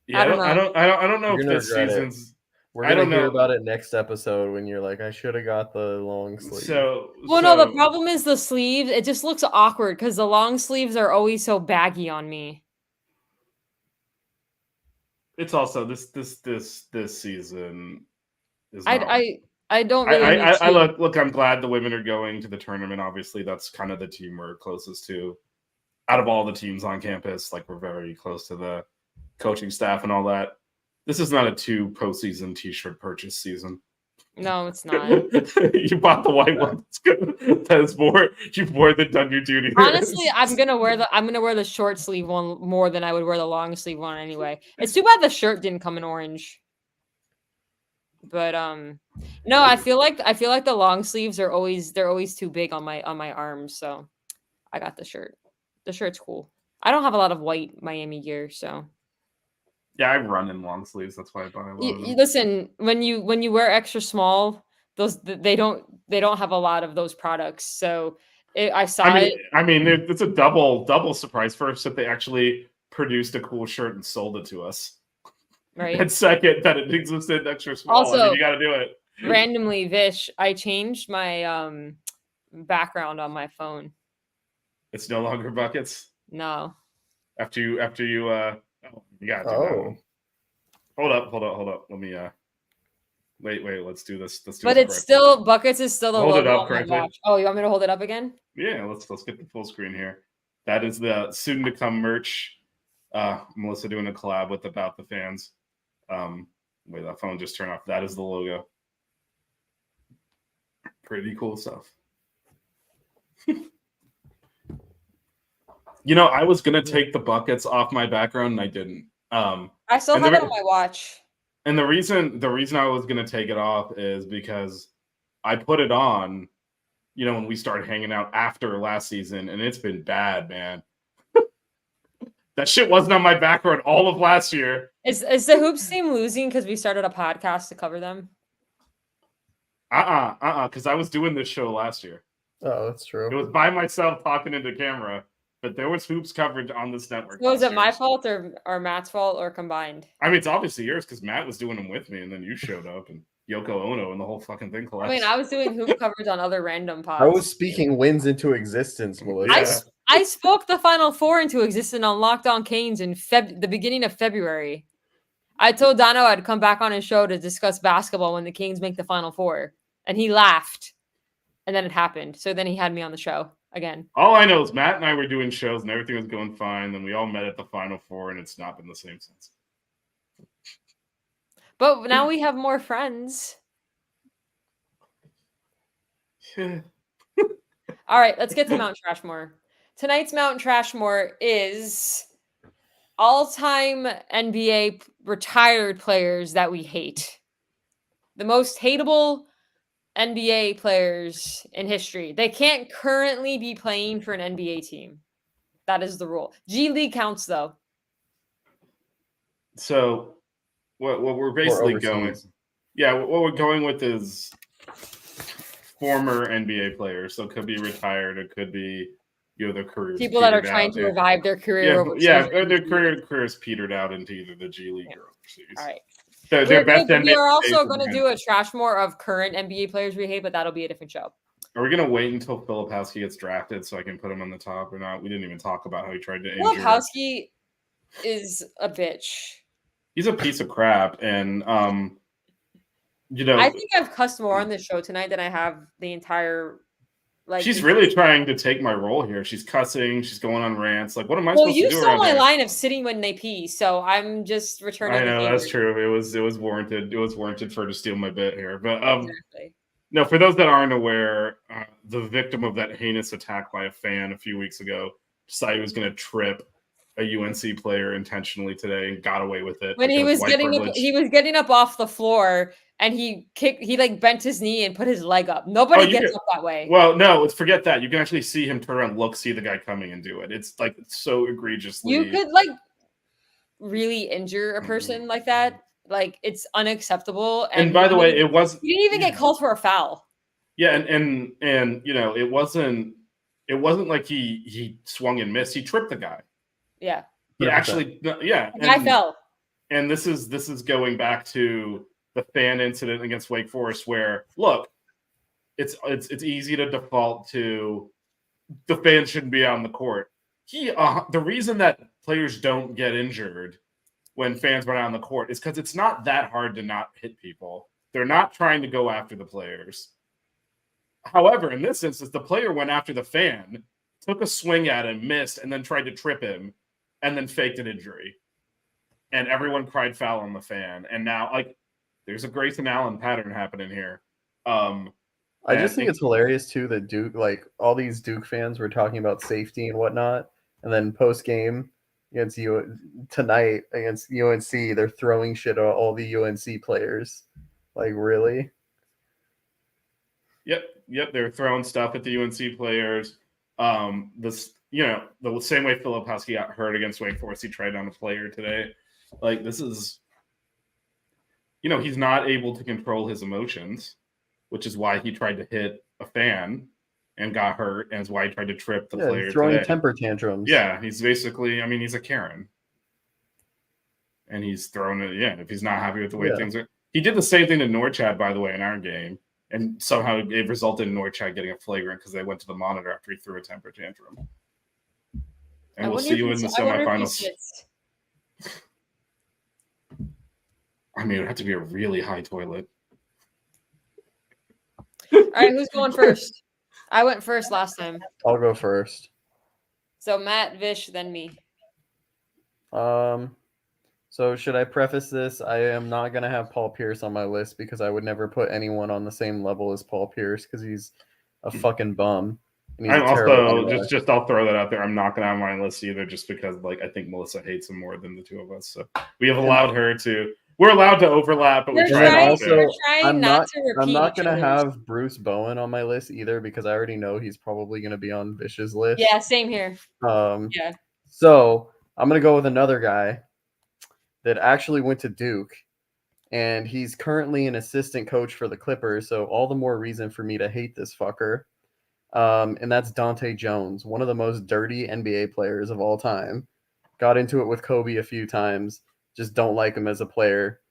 E: Yeah,
F: I don't
E: I don't know
C: You're
E: if
C: gonna
E: this
C: regret it.
E: season's
C: we're
E: I
C: gonna
E: don't
C: hear
E: know.
C: about it next episode when you're like, I should have got the long sleeve.
E: so.
F: Well,
E: so,
F: no, the problem is the sleeves. It just looks awkward because the long sleeves are always so baggy on me.
E: It's also this season is. Not,
F: I don't really. need
E: I
F: to-
E: look. I'm glad the women are going to the tournament. Obviously, that's kind of the team we're closest to. Out of all the teams on campus, like we're very close to the coaching staff and all that. This is not a 2 postseason T-shirt purchase season.
F: No, it's not.
E: You bought the white one. That's good. That is more. You've more than done your duty.
F: Honestly, I'm gonna wear the short sleeve one more than I would wear the long sleeve one anyway. It's too bad the shirt didn't come in orange. But no, I feel like the long sleeves are always too big on my arms, so I got the shirt. The shirt's cool. I don't have a lot of white Miami gear, so
E: Yeah, I run in long sleeves. That's why I buy a lot of them.
F: listen, when you wear extra small, they don't have a lot of those products. So I saw it.
E: I mean, it's a double surprise. First, that they actually produced a cool shirt and sold it to us.
F: Right.
E: And second, that it existed extra small.
F: Also-
E: I mean, you got to do it.
F: Randomly, Vish, I changed my background on my phone.
E: It's no longer buckets
F: No.
E: after you. Oh, you got to do that
C: Oh.
E: one. Hold up. Let me. Wait. Let's do this. Let's do
F: But
E: this
F: it's
E: correctly.
F: still buckets is still the
E: Hold it
F: logo
E: up
F: on my
E: correctly.
F: watch. Oh, you want me to hold it up again?
E: Yeah, let's get the full screen here. That is the soon to come merch. Melissa doing a collab with About the Fans. Wait, that phone just turned off. That is the logo. Pretty cool stuff. You know, I was gonna take the buckets off my background and I didn't.
F: I still
E: And
F: have
E: the
F: it on my watch.
E: And the reason I was gonna take it off is because I put it on, when we started hanging out after last season, and it's been bad, man. That shit wasn't on my background all of last year.
F: Is the hoops team losing because we started a podcast to cover them?
E: Because I was doing this show last year.
C: Oh, that's
E: It
C: true.
E: was by myself talking into camera, but there was hoops coverage on this network.
F: So is
E: last
F: it my
E: year.
F: fault or Matt's fault or combined?
E: I mean, it's obviously yours because Matt was doing them with me, and then you showed up, and Yoko Ono, and the whole fucking thing
F: I
E: collapsed.
F: mean, I was doing hoop coverage on other random pods.
C: I was speaking wins into existence, Melissa.
E: Yeah.
F: I spoke the Final Four into existence on Locked On Canes in the beginning of February. I told Dono I'd come back on his show to discuss basketball when the Canes make the Final Four, and he laughed, and then it happened. So then he had me on the show again.
E: All I know is Matt and I were doing shows, and everything was going fine. Then we all met at the Final Four, and it's not been the same since.
F: But now we have more friends. All right, let's get to Mount Trashmore. Tonight's Mount Trashmore is all-time NBA retired players that we hate. The most hateable NBA players in history. They can't currently be playing for an NBA team. That is the rule. G League counts, though.
E: So, what we're basically
C: Or
E: going,
C: overseas.
E: what we're going with is former NBA players. So it could be retired, it could be their careers.
F: People that are
E: petered
F: trying
E: out.
F: to revive their career.
E: Their careers petered out into either the G League or overseas.
F: All right.
E: Their best
F: we
E: NBA
F: are also
E: players
F: going to
E: would
F: do a Trashmore of current NBA players we hate, but that'll be a different show.
E: Are we gonna wait until Filipowski gets drafted so I can put him on the top or not? We didn't even talk about how he tried to injure.
F: Filipowski is a bitch.
E: He's a piece of crap, and
F: I think I've cussed more on this show tonight than I have the entire.
E: She's really trying to take my role here. She's cussing. She's going on rants. Like, what am I
F: Well,
E: supposed to
F: you
E: do
F: saw
E: around
F: my
E: here?
F: line of sitting when they pee, so I'm just returning.
E: I know
F: the
E: that's
F: favor.
E: true. It was warranted. It was warranted for her to steal my bit here. But
F: Exactly.
E: no, for those that aren't aware, the victim of that heinous attack by a fan a few weeks ago decided he was going to trip a UNC player intentionally today and got away with it.
F: When he
E: because
F: was
E: white privilege.
F: he was getting up off the floor and he bent his knee and put his leg up. Nobody gets up that way.
E: Well, no, forget that. You can actually see him turn around, see the guy coming, and do it. It's like so egregiously.
F: You could really injure a person like that. Like, it's unacceptable.
E: And by the way, it was
F: you didn't even get called for a foul.
E: Yeah, and it wasn't like he swung and missed. He tripped the guy.
F: Yeah.
E: He
C: 100%.
E: actually, yeah.
F: The guy fell.
E: And this is going back to the fan incident against Wake Forest, where look, it's easy to default to the fans shouldn't be on the court. The reason that players don't get injured when fans run out on the court is because it's not that hard to not hit people. They're not trying to go after the players. However, in this instance, the player went after the fan, took a swing at him, missed, and then tried to trip him, and then faked an injury. And everyone cried foul on the fan. And now, there's a Grayson Allen pattern happening here.
C: I just think it's hilarious too that Duke, all these Duke fans were talking about safety and whatnot, and then post game against tonight against UNC, they're throwing shit at all the UNC players. Like, really?
E: Yep. They're throwing stuff at the UNC players. The same way Filipowski got hurt against Wake Forest, he tried on a player today. This is, he's not able to control his emotions, which is why he tried to hit a fan and got hurt, and is why he tried to trip the player
C: He's throwing
E: today.
C: temper tantrums.
E: Yeah, he's basically, he's a Karen. And he's throwing it, if he's not happy with the way things are. He did the same thing to Norchad, by the way, in our game. And somehow it resulted in Norchad getting a flagrant because they went to the monitor after he threw a temper tantrum. And we'll see you in the semifinals. It would have to be a really high toilet.
F: All right, who's going first? I went first last time.
C: I'll go first.
F: So Matt, Vish, then me.
C: So should I preface this? I am not going to have Paul Pierce on my list because I would never put anyone on the same level as Paul Pierce because he's a fucking bum. And he's
E: I'm
C: a terrible
E: also
C: player.
E: I'll throw that out there. I'm not going to have my list either, just because I think Melissa hates him more than the two of us. So we have allowed her to We're allowed to overlap, but we
F: We're
E: try
C: And
E: not
F: trying,
C: also,
E: to.
F: we're trying
C: I'm
F: not to repeat.
C: I'm not
F: each
C: gonna
F: other's.
C: have Bruce Bowen on my list either because I already know he's probably gonna be on Vish's list.
F: Yeah, same here.
C: Um,
F: Yeah.
C: So I'm gonna go with another guy that actually went to Duke, and he's currently an assistant coach for the Clippers. So all the more reason for me to hate this fucker. And that's Dante Jones, one of the most dirty NBA players of all time. Got into it with Kobe a few times. Just don't like him as a player.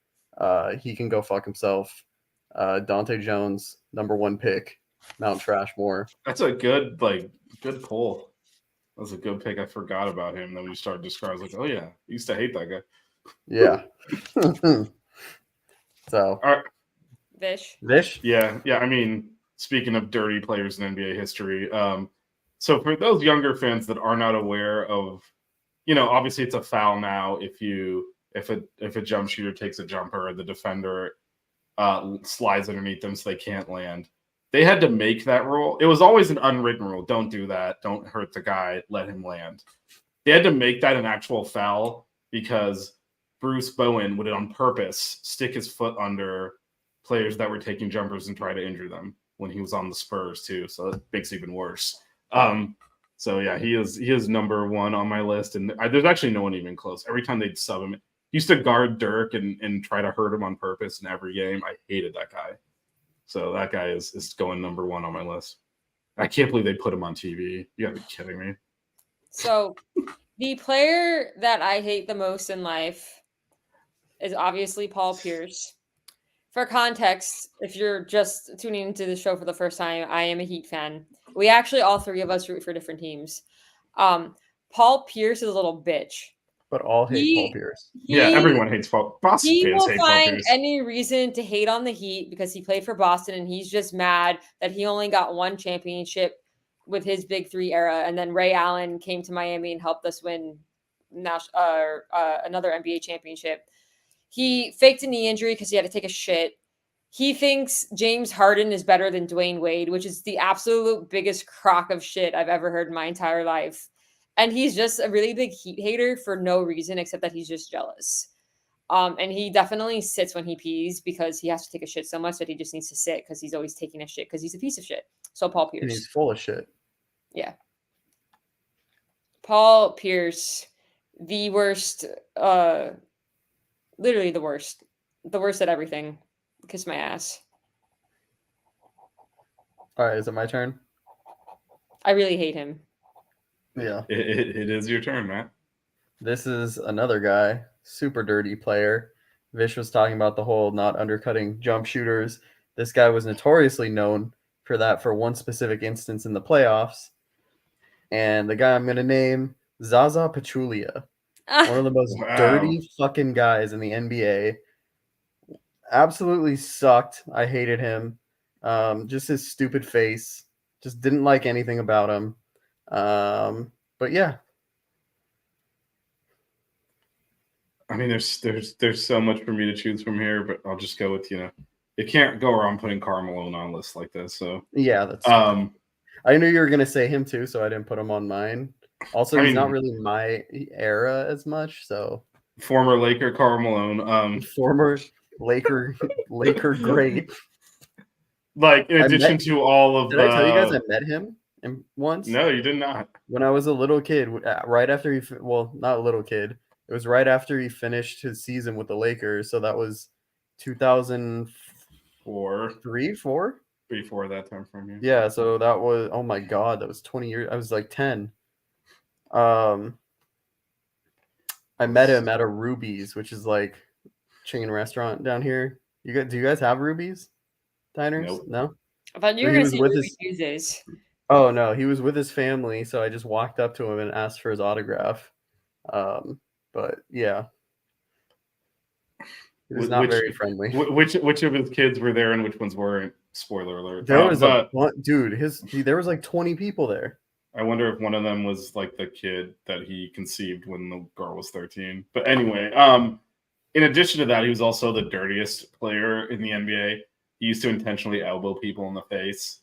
C: He can go fuck himself. Dante Jones, #1 pick, Mount Trashmore.
E: That's a good pull. That's a good pick. I forgot about him. Then when you started describing, I was like, oh yeah, I used to hate that guy.
C: Yeah. So,
E: All right.
F: Vish.
E: Yeah. I mean, speaking of dirty players in NBA history, so for those younger fans that are not aware of, obviously it's a foul now if a jump shooter takes a jumper, the defender slides underneath them so they can't land. They had to make that rule. It was always an unwritten rule. Don't do that. Don't hurt the guy. Let him land. They had to make that an actual foul because Bruce Bowen would on purpose stick his foot under players that were taking jumpers and try to injure them when he was on the Spurs too. So it makes it even worse. So yeah, he is #1 on my list, and there's actually no one even close. Every time they'd sub him, he used to guard Dirk and try to hurt him on purpose in every game. I hated that guy. So that guy is going #1 on my list. I can't believe they put him on TV. You gotta be kidding me.
F: So the player that I hate the most in life is obviously Paul Pierce. For context, if you're just tuning into the show for the first time, I am a Heat fan. We actually, all three of us root for different teams. Paul Pierce is a little bitch.
C: but all hate Paul Pierce.
E: Yeah, everyone hates Paul. Boston
F: He
E: fans
F: will
E: hate Paul
F: find
E: Pierce.
F: any reason to hate on the Heat because he played for Boston and he's just mad that he only got one championship with his Big Three era. And then Ray Allen came to Miami and helped us win another NBA championship. He faked a knee injury because he had to take a shit. He thinks James Harden is better than Dwayne Wade, which is the absolute biggest crock of shit I've ever heard in my entire life. And he's just a really big Heat hater for no reason except that he's just jealous. And he definitely sits when he pees because he has to take a shit so much that he just needs to sit because he's always taking a shit because he's a piece of shit. So Paul
C: And
F: Pierce.
C: he's full of shit.
F: Yeah. Paul Pierce, the worst, literally the worst at everything. Kiss my ass.
C: All right, is it my turn?
F: I really hate him.
C: Yeah.
E: It is your turn, Matt.
C: This is another guy, super dirty player. Vish was talking about the whole not undercutting jump shooters. This guy was notoriously known for that for one specific instance in the playoffs. And the guy I'm going to name, Zaza Pachulia. One of the most
E: Wow.
C: dirty fucking guys in the NBA. Absolutely sucked. I hated him. Just his stupid face. Just didn't like anything about him. But yeah.
E: I mean, there's so much for me to choose from here, but I'll just go with it can't go around putting Karl Malone on a list like this. So
C: Yeah, that's I knew you were gonna say him too, so I didn't put him on mine. Also, he's not really my era as much, so
E: former Laker Karl Malone,
C: former Laker great.
E: Like in addition to all of
C: Did I tell you guys I met him once?
E: No, you did not.
C: When I was a little kid, right after not a little kid. It was right after he finished his season with the Lakers, so that was 2004, 4
E: before that time frame.
C: Yeah, so that was, oh my god, that was 20 years. I was like 10. I met him at a Ruby's, which is like chain restaurant down here. Do you guys have Ruby's diners?
E: Nope.
C: No.
F: I thought you were
C: He
F: going
C: was
F: to say
C: with
F: Ruby
C: his-
F: Tuesdays.
C: Oh no, he was with his family, so I just walked up to him and asked for his autograph. But yeah, he was not very friendly.
E: Which of his kids were there and which ones weren't? Spoiler alert.
C: There was there was like 20 people there.
E: I wonder if one of them was like the kid that he conceived when the girl was 13. But anyway, in addition to that, he was also the dirtiest player in the NBA. He used to intentionally elbow people in the face.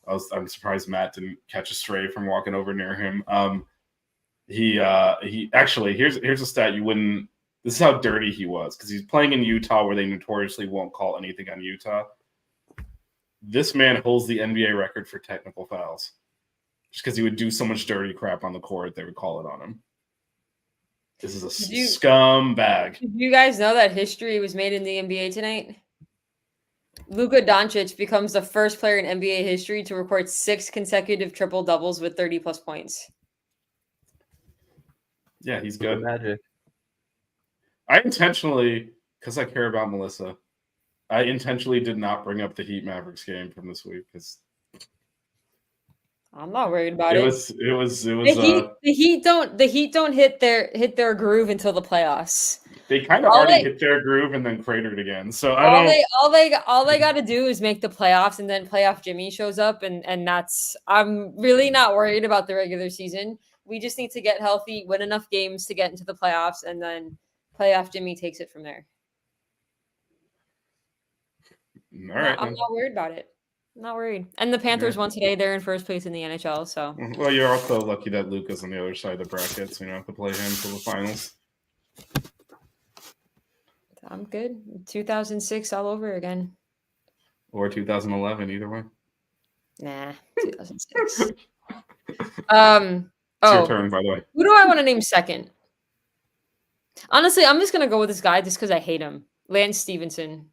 E: I'm surprised Matt didn't catch a stray from walking over near him. He actually here's a stat you wouldn't This is how dirty he was because he's playing in Utah where they notoriously won't call anything on Utah. This man holds the NBA record for technical fouls. Just because he would do so much dirty crap on the court, they would call it on him. This is a scumbag.
F: Did you guys know that history was made in the NBA tonight? Luka Doncic becomes the first player in NBA history to record 6 consecutive triple doubles with 30+ points.
E: Yeah, he's good.
C: Magic.
E: I intentionally, because I care about Melissa, I intentionally did not bring up the Heat Mavericks game from this week because
F: I'm not worried about
E: it
F: it.
E: was.
F: The Heat don't hit their groove until the playoffs.
E: They kind of already hit their groove and then cratered again. So all
F: they got to do is make the playoffs, and then playoff Jimmy shows up, and that's. I'm really not worried about the regular season. We just need to get healthy, win enough games to get into the playoffs, and then playoff Jimmy takes it from there.
E: All right,
F: I'm not worried about it. I'm not worried. And the Panthers won today. They're in first place in the NHL. So
E: well, you're also lucky that Luka's on the other side of the bracket, so you don't have to play him for the finals.
F: I'm good. 2006 all over again.
E: Or 2011, either way.
F: Nah, 2006.
E: It's your turn, by the way.
F: Who do I want to name second? Honestly, I'm just gonna go with this guy just because I hate him. Lance Stevenson.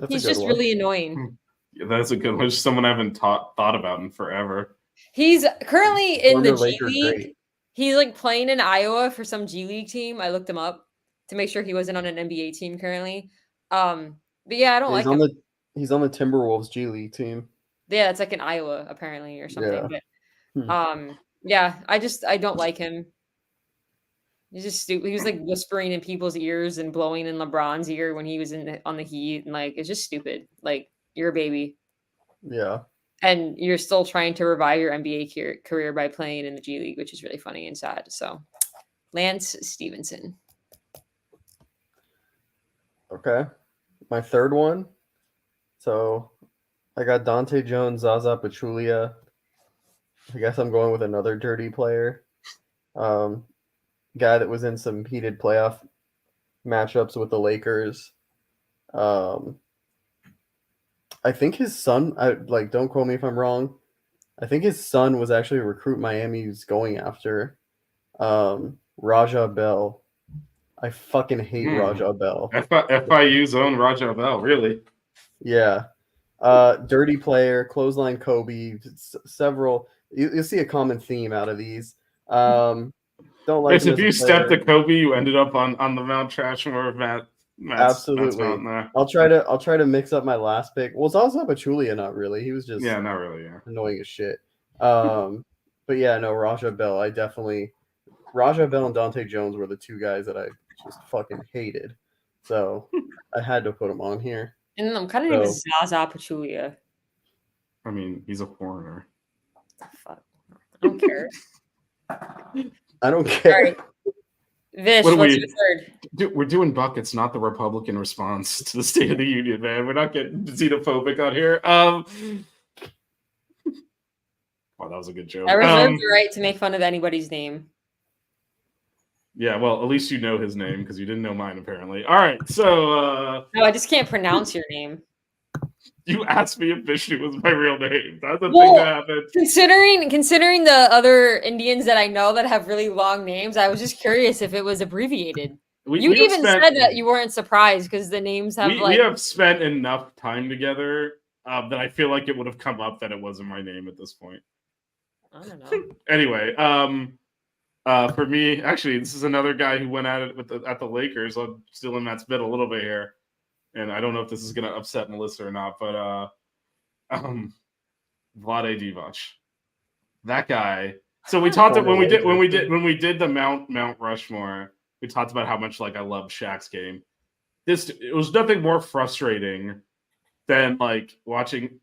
F: He's just really annoying.
E: Yeah, that's a good one. Just someone I haven't thought about in forever.
F: He's currently in the G
C: Lakers
F: League.
C: great.
F: He's like playing in Iowa for some G League team. I looked him up to make sure he wasn't on an NBA team currently. But yeah, I don't like him.
C: He's on the Timberwolves G League team.
F: Yeah, it's like in Iowa apparently or something.
C: Yeah.
F: But yeah, I don't like him. He's just stupid. He was like whispering in people's ears and blowing in LeBron's ear when he was on the Heat, and like it's just stupid. Like you're a baby.
C: Yeah.
F: And you're still trying to revive your NBA career by playing in the G League, which is really funny and sad. So, Lance Stevenson.
C: Okay. My third one. So, I got Dante Jones, Zaza Pachulia. I guess I'm going with another dirty player. Guy that was in some heated playoff matchups with the Lakers. I think his son, don't quote me if I'm wrong. I think his son was actually a recruit Miami was going after. Raja Bell. I fucking hate Raja Bell.
E: FIU's own Raja Bell, really?
C: Yeah. Dirty player, clothesline Kobe, several. You'll see a common theme out of these. Don't like
E: if you stepped to Kobe, you ended up on the Mount Trashmore of Matt's
C: absolutely. I'll try to mix up my last pick. Well, it's also Pachulia, not really. He was just
E: not really,
C: annoying as shit. But yeah, no, Raja Bell. Raja Bell and Dante Jones were the two guys that I just fucking hated. So I had to put them on here.
F: And I'm kind of named Zaza Pachulia.
E: I mean, he's a foreigner.
F: Fuck. I don't care.
C: I don't care.
F: All right. Vish, what's your third?
E: We're doing buckets, not the Republican response to the State of the Union, man. We're not getting xenophobic on here. Wow, that was a good joke.
F: I reserve the right to make fun of anybody's name.
E: Yeah, well, at least you know his name because you didn't know mine, apparently. All right, so...
F: No, I just can't pronounce your name.
E: You asked me if Vishnu was my real name. That's the thing that happened.
F: Considering the other Indians that I know that have really long names, I was just curious if it was abbreviated. You even said that you weren't surprised because the names have
E: we have spent enough time together that I feel like it would have come up that it wasn't my name at this point.
F: I don't know.
E: Anyway, for me, actually, this is another guy who went at it at the Lakers. I'm still in Matt's bit a little bit here. And I don't know if this is going to upset Melissa or not, but Vlade Divac, that guy. So we talked when we did the Mount Rushmore. We talked about how much I loved Shaq's game. It was nothing more frustrating than watching.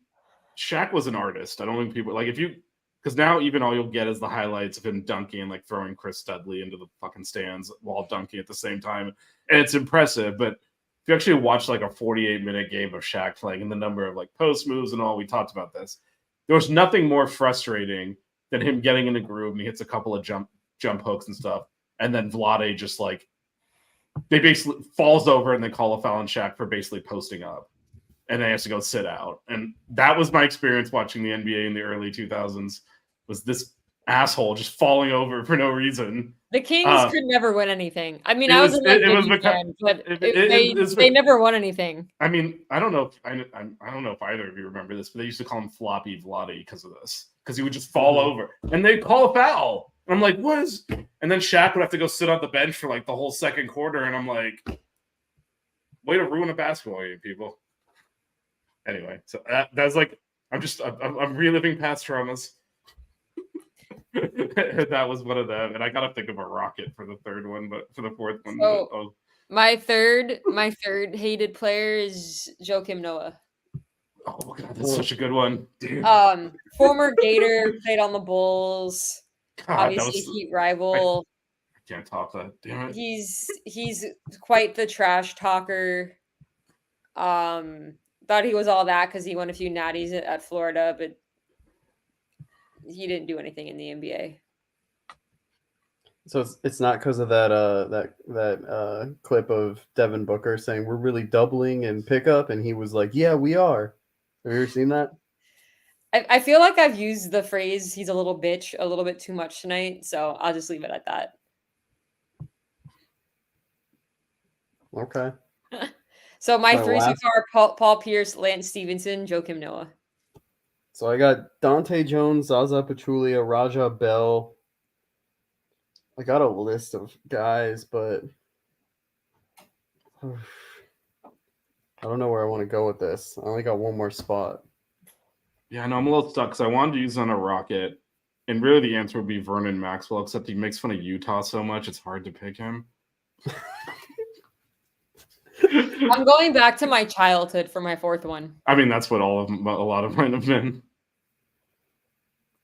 E: Shaq was an artist. I don't think people because now even all you'll get is the highlights of him dunking and throwing Chris Studley into the fucking stands while dunking at the same time, and it's impressive, but. If you actually watch a 48-minute game of Shaq playing and the number of post moves and all, we talked about this. There was nothing more frustrating than him getting in the groove and he hits a couple of jump hooks and stuff. and then Vlade just like they basically falls over and they call a foul on Shaq for basically posting up, and they has to go sit out. And that was my experience watching the NBA in the early 2000s. Was this asshole just falling over for no reason?
F: The Kings could never win anything. I mean,
E: it
F: I was
E: was-
F: a
E: it was
F: Biggie
E: because-
F: fan, but
E: it's
F: they never won anything.
E: I mean, I don't know if either of you remember this, but they used to call him Floppy Vlade because of this, because he would just fall over and they'd call a foul. And I'm like, what is? And then Shaq would have to go sit on the bench for like the whole second quarter, and I'm like, way to ruin a basketball game, people. Anyway, so that's like, I'm reliving past traumas. That was one of them, and I gotta think of a rocket for the third one, but for the fourth one,
F: So- My third hated player is Joakim Noah.
E: oh god, that's such a good one, dude.
F: Former Gator, played on the Bulls.
E: God,
F: Obviously, Heat rival.
E: I can't top that. Damn it.
F: He's quite the trash talker. Thought he was all that because he won a few natties at Florida, but he didn't do anything in the NBA.
C: So it's not because of that clip of Devin Booker saying we're really doubling in pickup, and he was like, "Yeah, we are." Have you ever seen that?
F: I feel like I've used the phrase "he's a little bitch" a little bit too much tonight, so I'll just leave it at that.
C: Okay.
F: So my
C: My
F: three so
C: last-
F: far: Paul Pierce, Lance Stevenson, Joakim Noah.
C: So I got Dante Jones, Zaza Pachulia, Raja Bell. I got a list of guys, but I don't know where I want to go with this. I only got one more spot.
E: Yeah, no, I'm a little stuck because I wanted to use on a rocket, and really the answer would be Vernon Maxwell, except he makes fun of Utah so much it's hard to pick him.
F: I'm going back to my childhood for my fourth one.
E: I mean, that's what a lot of mine have been.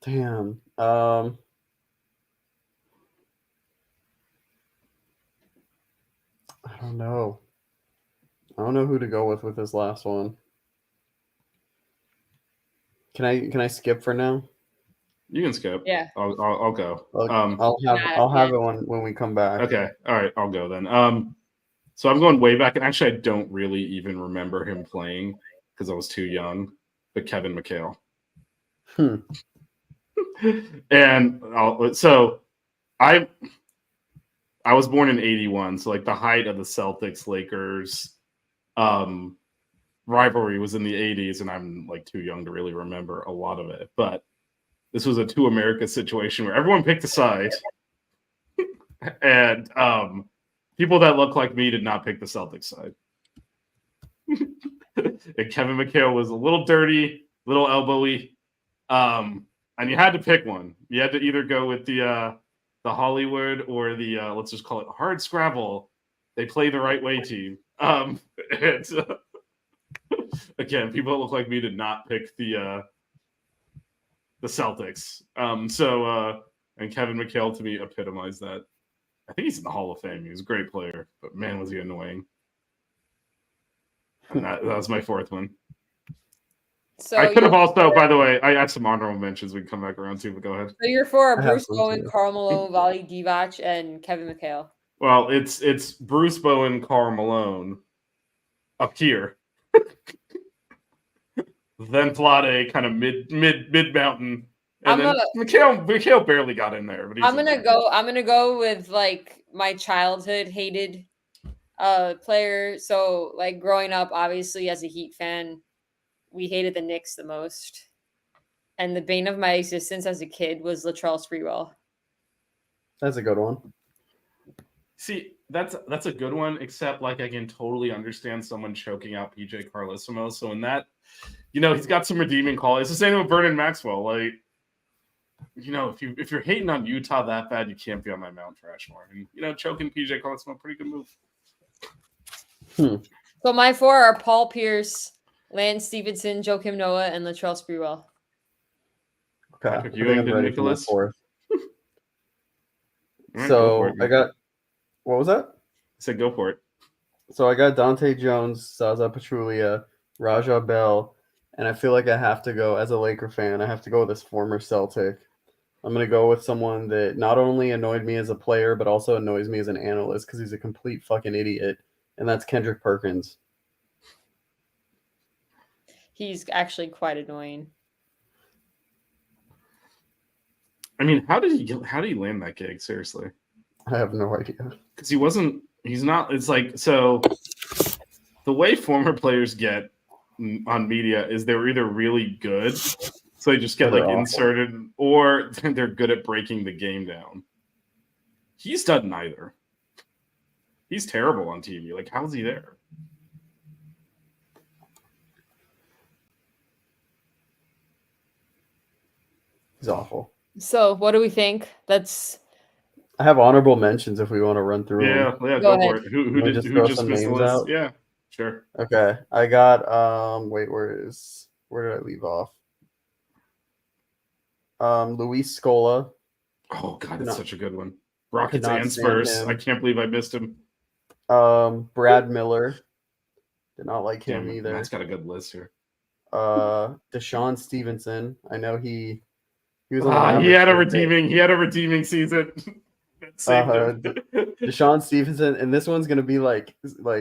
C: Damn. I don't know. I don't know who to go with this last one. Can I skip for now?
E: You can skip.
F: Yeah.
E: I'll go.
C: I'll have it when we come back.
E: Okay. All right. I'll go then. So I'm going way back, and actually, I don't really even remember him playing because I was too young. But Kevin McHale. And I was born in '81, so like the height of the Celtics Lakers rivalry was in the '80s, and I'm like too young to really remember a lot of it. But this was a two America situation where everyone picked a side, and people that look like me did not pick the Celtics side. And Kevin McHale was a little dirty, little elbowy, and you had to pick one. You had to either go with the Hollywood or the let's just call it hard scrabble. They play the right way team. And, again, people that look like me did not pick the Celtics. And Kevin McHale to me epitomized that. I think he's in the Hall of Fame. He was a great player, but man, was he annoying. And that was my fourth one.
F: So
E: I could have also, by the way, I had some honorable mentions we can come back around to, but go ahead.
F: So you're for
C: I have
F: Bruce
C: some
F: Bowen,
C: too.
F: Karl Malone, Vali Divac, and Kevin McHale.
E: Well, it's Bruce Bowen, Karl Malone up here. Then Vlade kind of mid mountain. And then McHale barely got in there, but he's
F: I'm gonna go with like my childhood hated player. So like growing up, obviously as a Heat fan, we hated the Knicks the most. And the bane of my existence as a kid was Latrell Sprewell.
C: That's a good one.
E: See, that's a good one, except like I can totally understand someone choking out PJ Carlesimo. So in that, he's got some redeeming qualities. It's the same with Vernon Maxwell. Like, if you're hating on Utah that bad, you can't be on my Mount Rushmore. And choking PJ Carlesimo, pretty good move.
F: So my four are Paul Pierce, Lance Stevenson, Joakim Noah, and Latrell Sprewell.
C: Okay.
E: Patrick
C: I think
E: Ewing,
C: I'm
E: did
C: ready for my
E: Nicholas?
C: fourth.
E: All right, go
C: So
E: for it.
C: I got, what was that?
E: I said go for it.
C: So I got Dante Jones, Zaza Pachulia, Raja Bell, and I feel like I have to go, as a Laker fan, I have to go with this former Celtic. I'm gonna go with someone that not only annoyed me as a player, but also annoys me as an analyst because he's a complete fucking idiot, and that's Kendrick Perkins.
F: He's actually quite annoying.
E: I mean, how did he land that gig? Seriously,
C: I have no idea.
E: because he's not. It's like, so the way former players get on media is they're either really good, so they just get
C: Or they're
E: like
C: awful.
E: inserted, or they're good at breaking the game down. He's done neither. He's terrible on TV. Like, how's he there?
C: He's awful.
F: So what do we think? That's
C: I have honorable mentions if we want to run through
E: Yeah,
C: them.
E: yeah,
F: Go
E: go for
F: ahead.
E: it. Who
C: Wanna
E: did
C: just
E: who
C: throw
E: just
C: some
E: missed the
C: names
E: list?
C: out?
E: Yeah, sure.
C: Okay, I got wait, where did I leave off? Luis Scola.
E: Oh god,
C: No.
E: that's such a good one. Rockets
C: not
E: and
C: stand
E: Spurs.
C: him.
E: I can't believe I missed him.
C: Brad Miller. Did not like him
E: Damn,
C: either.
E: Matt's got a good list here.
C: Deshaun Stevenson. I know he was on the
E: He had a
C: Mavericks for bit.
E: redeeming season. That saved him.
C: Deshaun Stevenson, and this one's gonna be like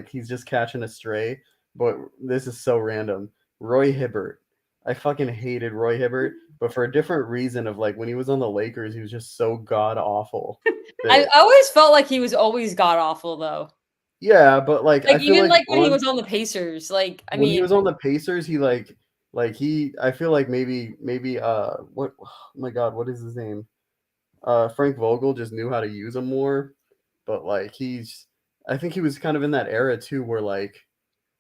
C: he's just catching a stray, but this is so random. Roy Hibbert. I fucking hated Roy Hibbert, but for a different reason of like when he was on the Lakers, he was just so god awful.
F: I always felt like he was always god awful though.
C: Yeah, but like I
F: Like
C: feel
F: even like when he
C: on-
F: was on the Pacers, like I
C: when he
F: mean,
C: was on the Pacers, he I feel like maybe what oh my god, what is his name? Frank Vogel just knew how to use him more, but like I think he was kind of in that era too where like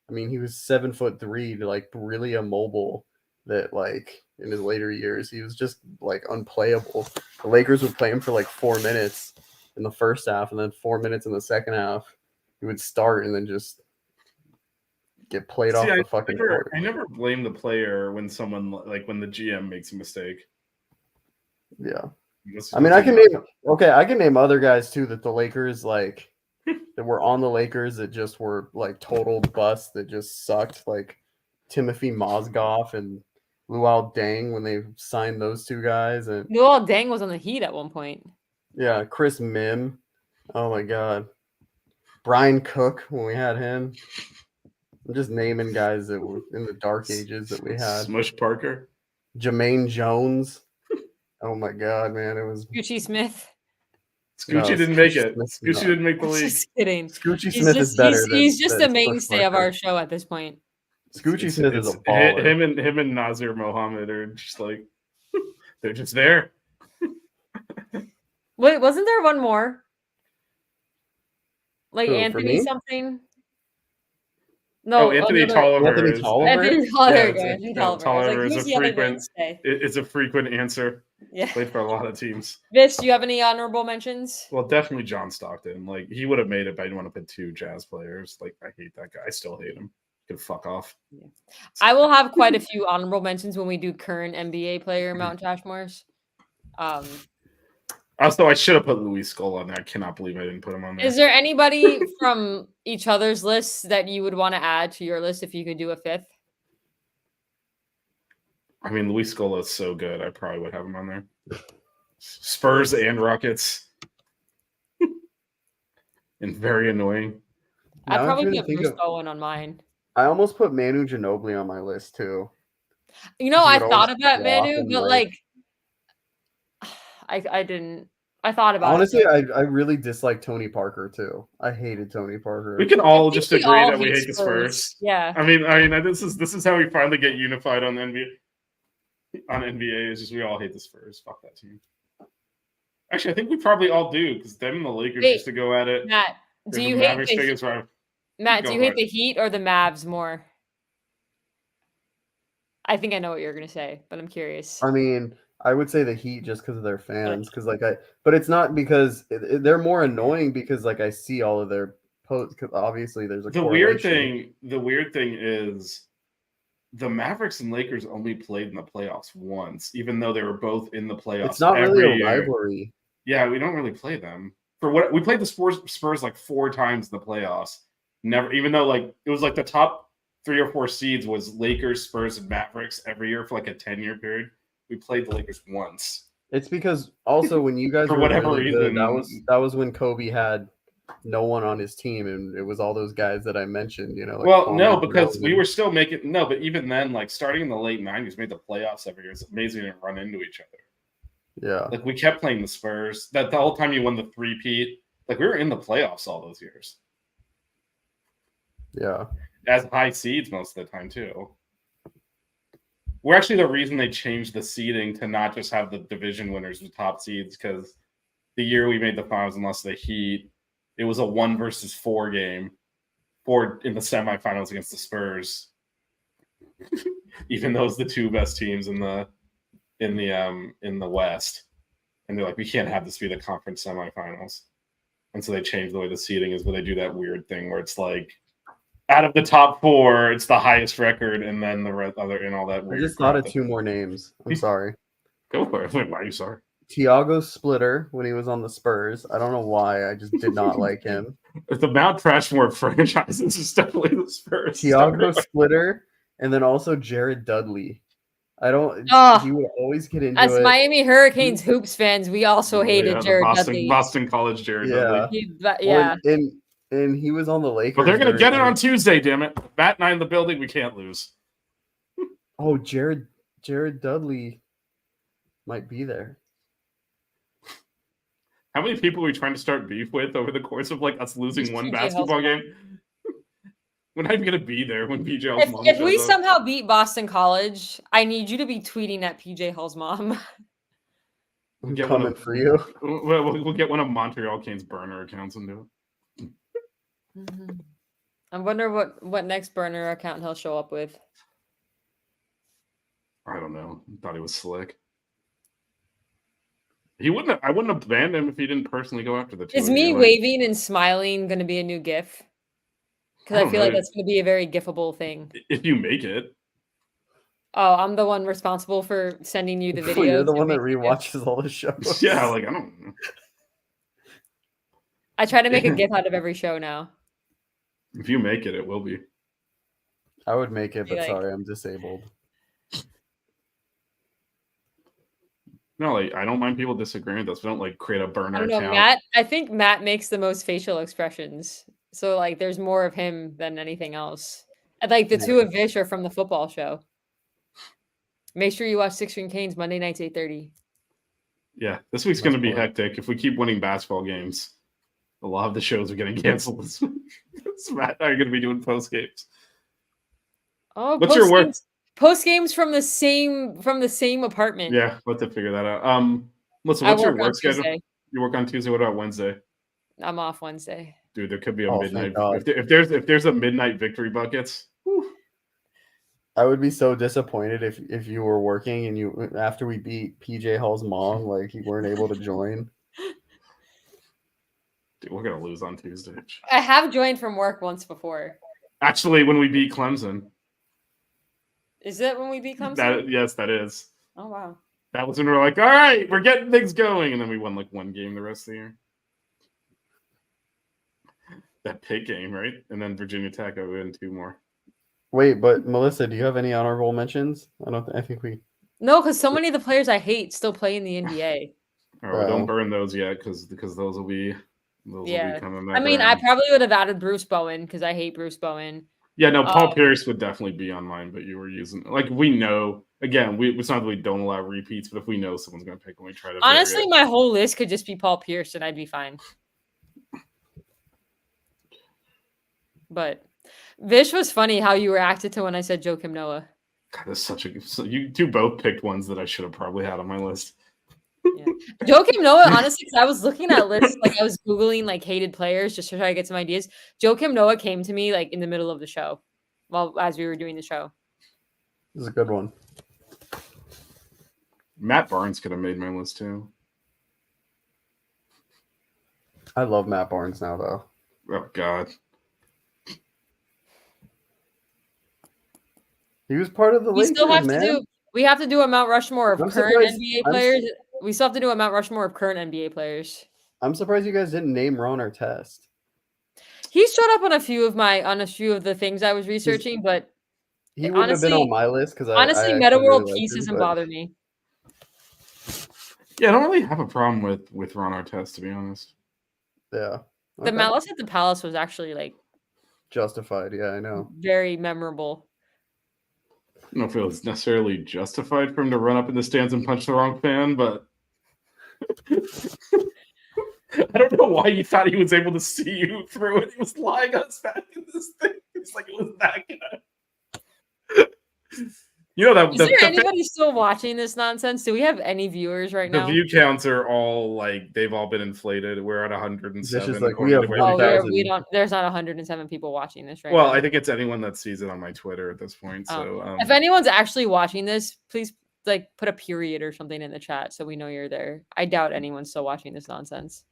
C: I mean he was 7'3", like really immobile that like in his later years he was just like unplayable. The Lakers would play him for like 4 minutes in the first half and then 4 minutes in the second half. He would start and then just get played off the fucking court.
E: I never blame the player when someone like when the GM makes a mistake.
C: Yeah.
E: That's-
C: I mean, I can name other guys too that the Lakers like that were on the Lakers that just were like total busts that just sucked, like Timothy Mozgov and Luol Deng when they signed those two guys, and
F: Luol Deng was on the Heat at one point.
C: yeah, Chris Mim. Oh my god, Brian Cook when we had him. I'm just naming guys that were in the dark ages that we had.
E: Smush Parker.
C: Jermaine Jones. Oh my god, man, it was
F: Gucci Smith.
E: Scoochie
C: No,
E: didn't make
C: Scoochie
E: it.
C: Smith's
E: Scoochie
C: not.
E: didn't make the
F: I'm
E: league.
F: just kidding.
C: Scoochie
F: He's
C: Smith
F: just,
C: is better.
F: he's just a
C: than
F: mainstay of
C: Parker.
F: our show at this point.
C: Scoochie Smith is a
E: It's
C: baller.
E: him and Nazir Mohammed are just like they're just there.
F: Wait, wasn't there one more? Like
C: Who, for
F: Anthony
C: me?
F: something? No,
E: Anthony
F: another-
E: Tolliver.
C: Anthony
E: is-
C: Tolliver?
F: Anthony
E: Yeah,
F: Tolliver.
E: it's-
F: Anthony
E: yeah,
F: Tolliver. I was like,
E: Tolliver is
F: who's
E: a
F: the other
E: frequent-
F: mainstay?
E: It's a frequent answer.
F: Yeah.
E: Played for a lot of teams.
F: Vish, do you have any honorable mentions?
E: Well, definitely John Stockton. Like he would have made it, but I didn't want to put two Jazz players. Like I hate that guy. I still hate him. He could fuck off.
F: I will have quite a few honorable mentions when we do current NBA player Mount Ashmore's.
E: Also, I should have put Luis Scola on there. I cannot believe I didn't put him on there.
F: Is there anybody from each other's lists that you would want to add to your list if you could do a fifth?
E: I mean, Luis Scola is so good. I probably would have him on there. Spurs and Rockets. And very annoying.
C: Now
F: I'd
C: I'm
F: probably
C: trying to
F: put
C: think
F: Bruce
C: of-
F: Bowen on mine.
C: I almost put Manu Ginobili on my list too.
F: You know,
C: He
F: I
C: would
F: thought
C: always
F: of that,
C: walk
F: Manu,
C: and,
F: but like, I didn't. I thought about
C: Honestly,
F: it.
C: I really dislike Tony Parker too. I hated Tony Parker.
E: We can all
F: I think
E: just
F: we
E: agree
F: all
E: that we
F: hate
E: hate the Spurs.
F: Yeah.
E: I mean, this is how we finally get unified on the NBA. On NBA is just we all hate the Spurs. Fuck that team. Actually, I think we probably all do because them and the Lakers
F: Wait,
E: used to go at it.
F: Matt, do
E: The
F: you hate
E: Mavericks
F: the
E: biggest rival.
F: Matt?
E: Go
F: Do you
E: for
F: hate
E: it.
F: the Heat or the Mavs more? I think I know what you're gonna say, but I'm curious.
C: I mean, I would say the Heat just because of their fans, because but it's not because they're more annoying because like I see all of their posts. Because obviously there's a
E: The weird
C: correlation.
E: thing is the Mavericks and Lakers only played in the playoffs once, even though they were both in the playoffs.
C: It's not
E: every
C: really a
E: year.
C: rivalry.
E: Yeah, we don't really play them. For what we played the Spurs like 4 times in the playoffs. Never, even though like it was like the top 3 or 4 seeds was Lakers, Spurs, and Mavericks every year for like a 10-year period. We played the Lakers once
C: It's because also when you guys
E: For
C: were
E: whatever
C: really good,
E: reason.
C: that was when Kobe had no one on his team, and it was all those guys that I mentioned. You know, like
E: Well,
C: Kwame
E: no, because we
C: Brown.
E: were still making no, but even then, like starting in the late '90s, made the playoffs every year. It's amazing we didn't run into each other.
C: Yeah,
E: Like we kept playing the Spurs. That the whole time you won the three-peat, like we were in the playoffs all those years
C: yeah.
E: as high seeds most of the time too. We're actually the reason they changed the seeding to not just have the division winners with top seeds, because the year we made the finals and lost to the Heat, it was a 1 versus 4 game, 4 in the semifinals against the Spurs. Even though it's the two best teams in the West, and they're like, we can't have this be the conference semifinals, and so they changed the way the seeding is, where they do that weird thing where it's like, out of the top 4, it's the highest record, and then the other and all that.
C: I
E: Weird
C: just thought
E: crap
C: of 2 more names. I'm sorry.
E: Go for it. Why are you sorry?
C: Tiago Splitter when he was on the Spurs. I don't know why. I just did not like him.
E: If the Mount Trashmore franchises is definitely the Spurs.
C: Tiago Splitter, and then also Jared Dudley. I don't.
F: Oh,
C: he would always get into
F: As
C: it.
F: Miami Hurricanes hoops fans, we also hated
E: the
F: Jared
E: Boston,
F: Dudley.
E: Boston College Jared
C: Yeah.
E: Dudley.
F: Yeah.
C: Well, and he was on the Lakers.
E: But they're gonna get it
C: during-
E: on Tuesday. Damn it! Matt and I in the building. We can't lose.
C: Oh, Jared Dudley might be there.
E: How many people are we trying to start beef with over the course of like us losing
F: Just
E: one
F: PJ
E: basketball
F: Hell's
E: game? We're not even gonna be there when PJ Hall's
F: If,
E: mom
F: if we
E: shows up.
F: somehow beat Boston College, I need you to be tweeting at PJ Hall's mom.
C: I'm
E: Get one
C: coming
E: of-
C: for you.
E: We'll get one of Montreal Canes burner accounts and do it.
F: I wonder what next burner account he'll show up with.
E: I don't know. Thought he was slick. I wouldn't have banned him if he didn't personally go after the two.
F: Is
E: of
F: me
E: you, like-
F: waving and smiling going to be a new GIF? Because
E: I
F: I
E: don't
F: feel like
E: know.
F: that's going to be a very GIFable thing.
E: If you make it.
F: Oh, I'm the one responsible for sending you the video.
C: You're the
F: to
C: one that
F: make the GIF.
C: rewatches all the shows.
E: Yeah, like I don't know.
F: I try to make a GIF out of every show now.
E: If you make it, it will be.
C: I would make it, but
F: Like-
C: sorry, I'm disabled.
E: No, like I don't mind people disagreeing with us. We don't like create a burner
F: I don't know,
E: account.
F: Matt. I think Matt makes the most facial expressions. So like there's more of him than anything else. And like the two of Vish are from the football show. Make sure you watch Six String Canes Monday nights 8:30.
E: Yeah, this week's
C: That's
E: going to be
C: cool.
E: hectic. If we keep winning basketball games, a lot of the shows are getting canceled this week. So Matt and I are going to be doing post games.
F: Oh,
E: What's your work?
F: Post games from the same apartment.
E: Yeah, we'll have to figure that out. Listen,
F: I
E: what's your
F: work on
E: work schedule?
F: Tuesday.
E: You work on Tuesday. What about Wednesday?
F: I'm off Wednesday.
E: Dude, there could be a
C: Oh, thank
E: midnight.
C: God.
E: If there's a midnight victory buckets, whew.
C: I would be so disappointed if you were working and you after we beat PJ Hall's mom, like you weren't able to join.
E: Dude, we're gonna lose on Tuesday.
F: I have joined from work once before.
E: Actually, when we beat Clemson,
F: Is that when we beat Clemson?
E: yes, that is.
F: Oh wow.
E: That was when we were like, all right, we're getting things going, and then we won like one game the rest of the year. That Pitt game, right? And then Virginia Tech, I win 2 more.
C: Wait, but Melissa, do you have any honorable mentions? I think we.
F: No, because so many of the players I hate still play in the NBA.
E: All right, don't
C: Wow.
E: burn those yet, because those will be
F: Yeah.
E: coming back.
F: I mean, I
E: around.
F: probably would have added Bruce Bowen because I hate Bruce Bowen.
E: Yeah, no, Paul Pierce would definitely be on mine, but you were using like we know again. It's not that we don't allow repeats, but if we know someone's going to pick, and we try to. vary
F: Honestly,
E: it.
F: my whole list could just be Paul Pierce and I'd be fine. But Vish was funny how you reacted to when I said Joakim Noah.
E: God, that's such a. So you two both picked ones that I should have probably had on my list.
F: Joakim Noah, honestly, because I was looking at lists, like I was Googling like hated players just to try to get some ideas. Joakim Noah came to me like in the middle of the show, as we were doing the show.
C: This is a good one.
E: Matt Barnes could have made my list too.
C: I love Matt Barnes now, though.
E: Oh God,
C: He was part of the
F: We
C: Lakers,
F: still have
C: man.
F: to do. We have to do a Mount Rushmore of
C: I'm
F: current
C: surprised-
F: NBA
C: I'm
F: players. We still have to do a Mount Rushmore of current NBA players.
C: I'm surprised you guys didn't name Ron Artest.
F: He showed up on a few of the things I was researching, but
C: He wouldn't have been
F: Honestly-
C: on my list because
F: honestly,
C: I
F: Meta
C: actually
F: World
C: really liked
F: Peace
C: him,
F: doesn't
C: but
F: bother me.
E: Yeah, I don't really have a problem with Ron Artest, to be honest.
C: Yeah.
F: The
C: Okay.
F: Malice at the Palace was actually like
C: Justified. Yeah, I know.
F: very memorable.
E: I don't know if it was necessarily justified for him to run up in the stands and punch the wrong fan, but I don't know why you thought he was able to see you through it. He was lying on his back in this thing. It's like it was that guy. You know that
F: Is there anybody still watching this nonsense? Do we have any viewers right
E: the
F: now?
E: view counts are all like they've all been inflated. We're at 107.
C: It's just like,
E: according
C: we
E: to
C: have
E: where
F: Oh,
E: the count-
F: we don't. There's not 107 people watching this right
E: Well,
F: now.
E: I think it's anyone that sees it on my Twitter at this point.
F: Oh.
E: So
F: If anyone's actually watching this, please like put a period or something in the chat so we know you're there. I doubt anyone's still watching this nonsense.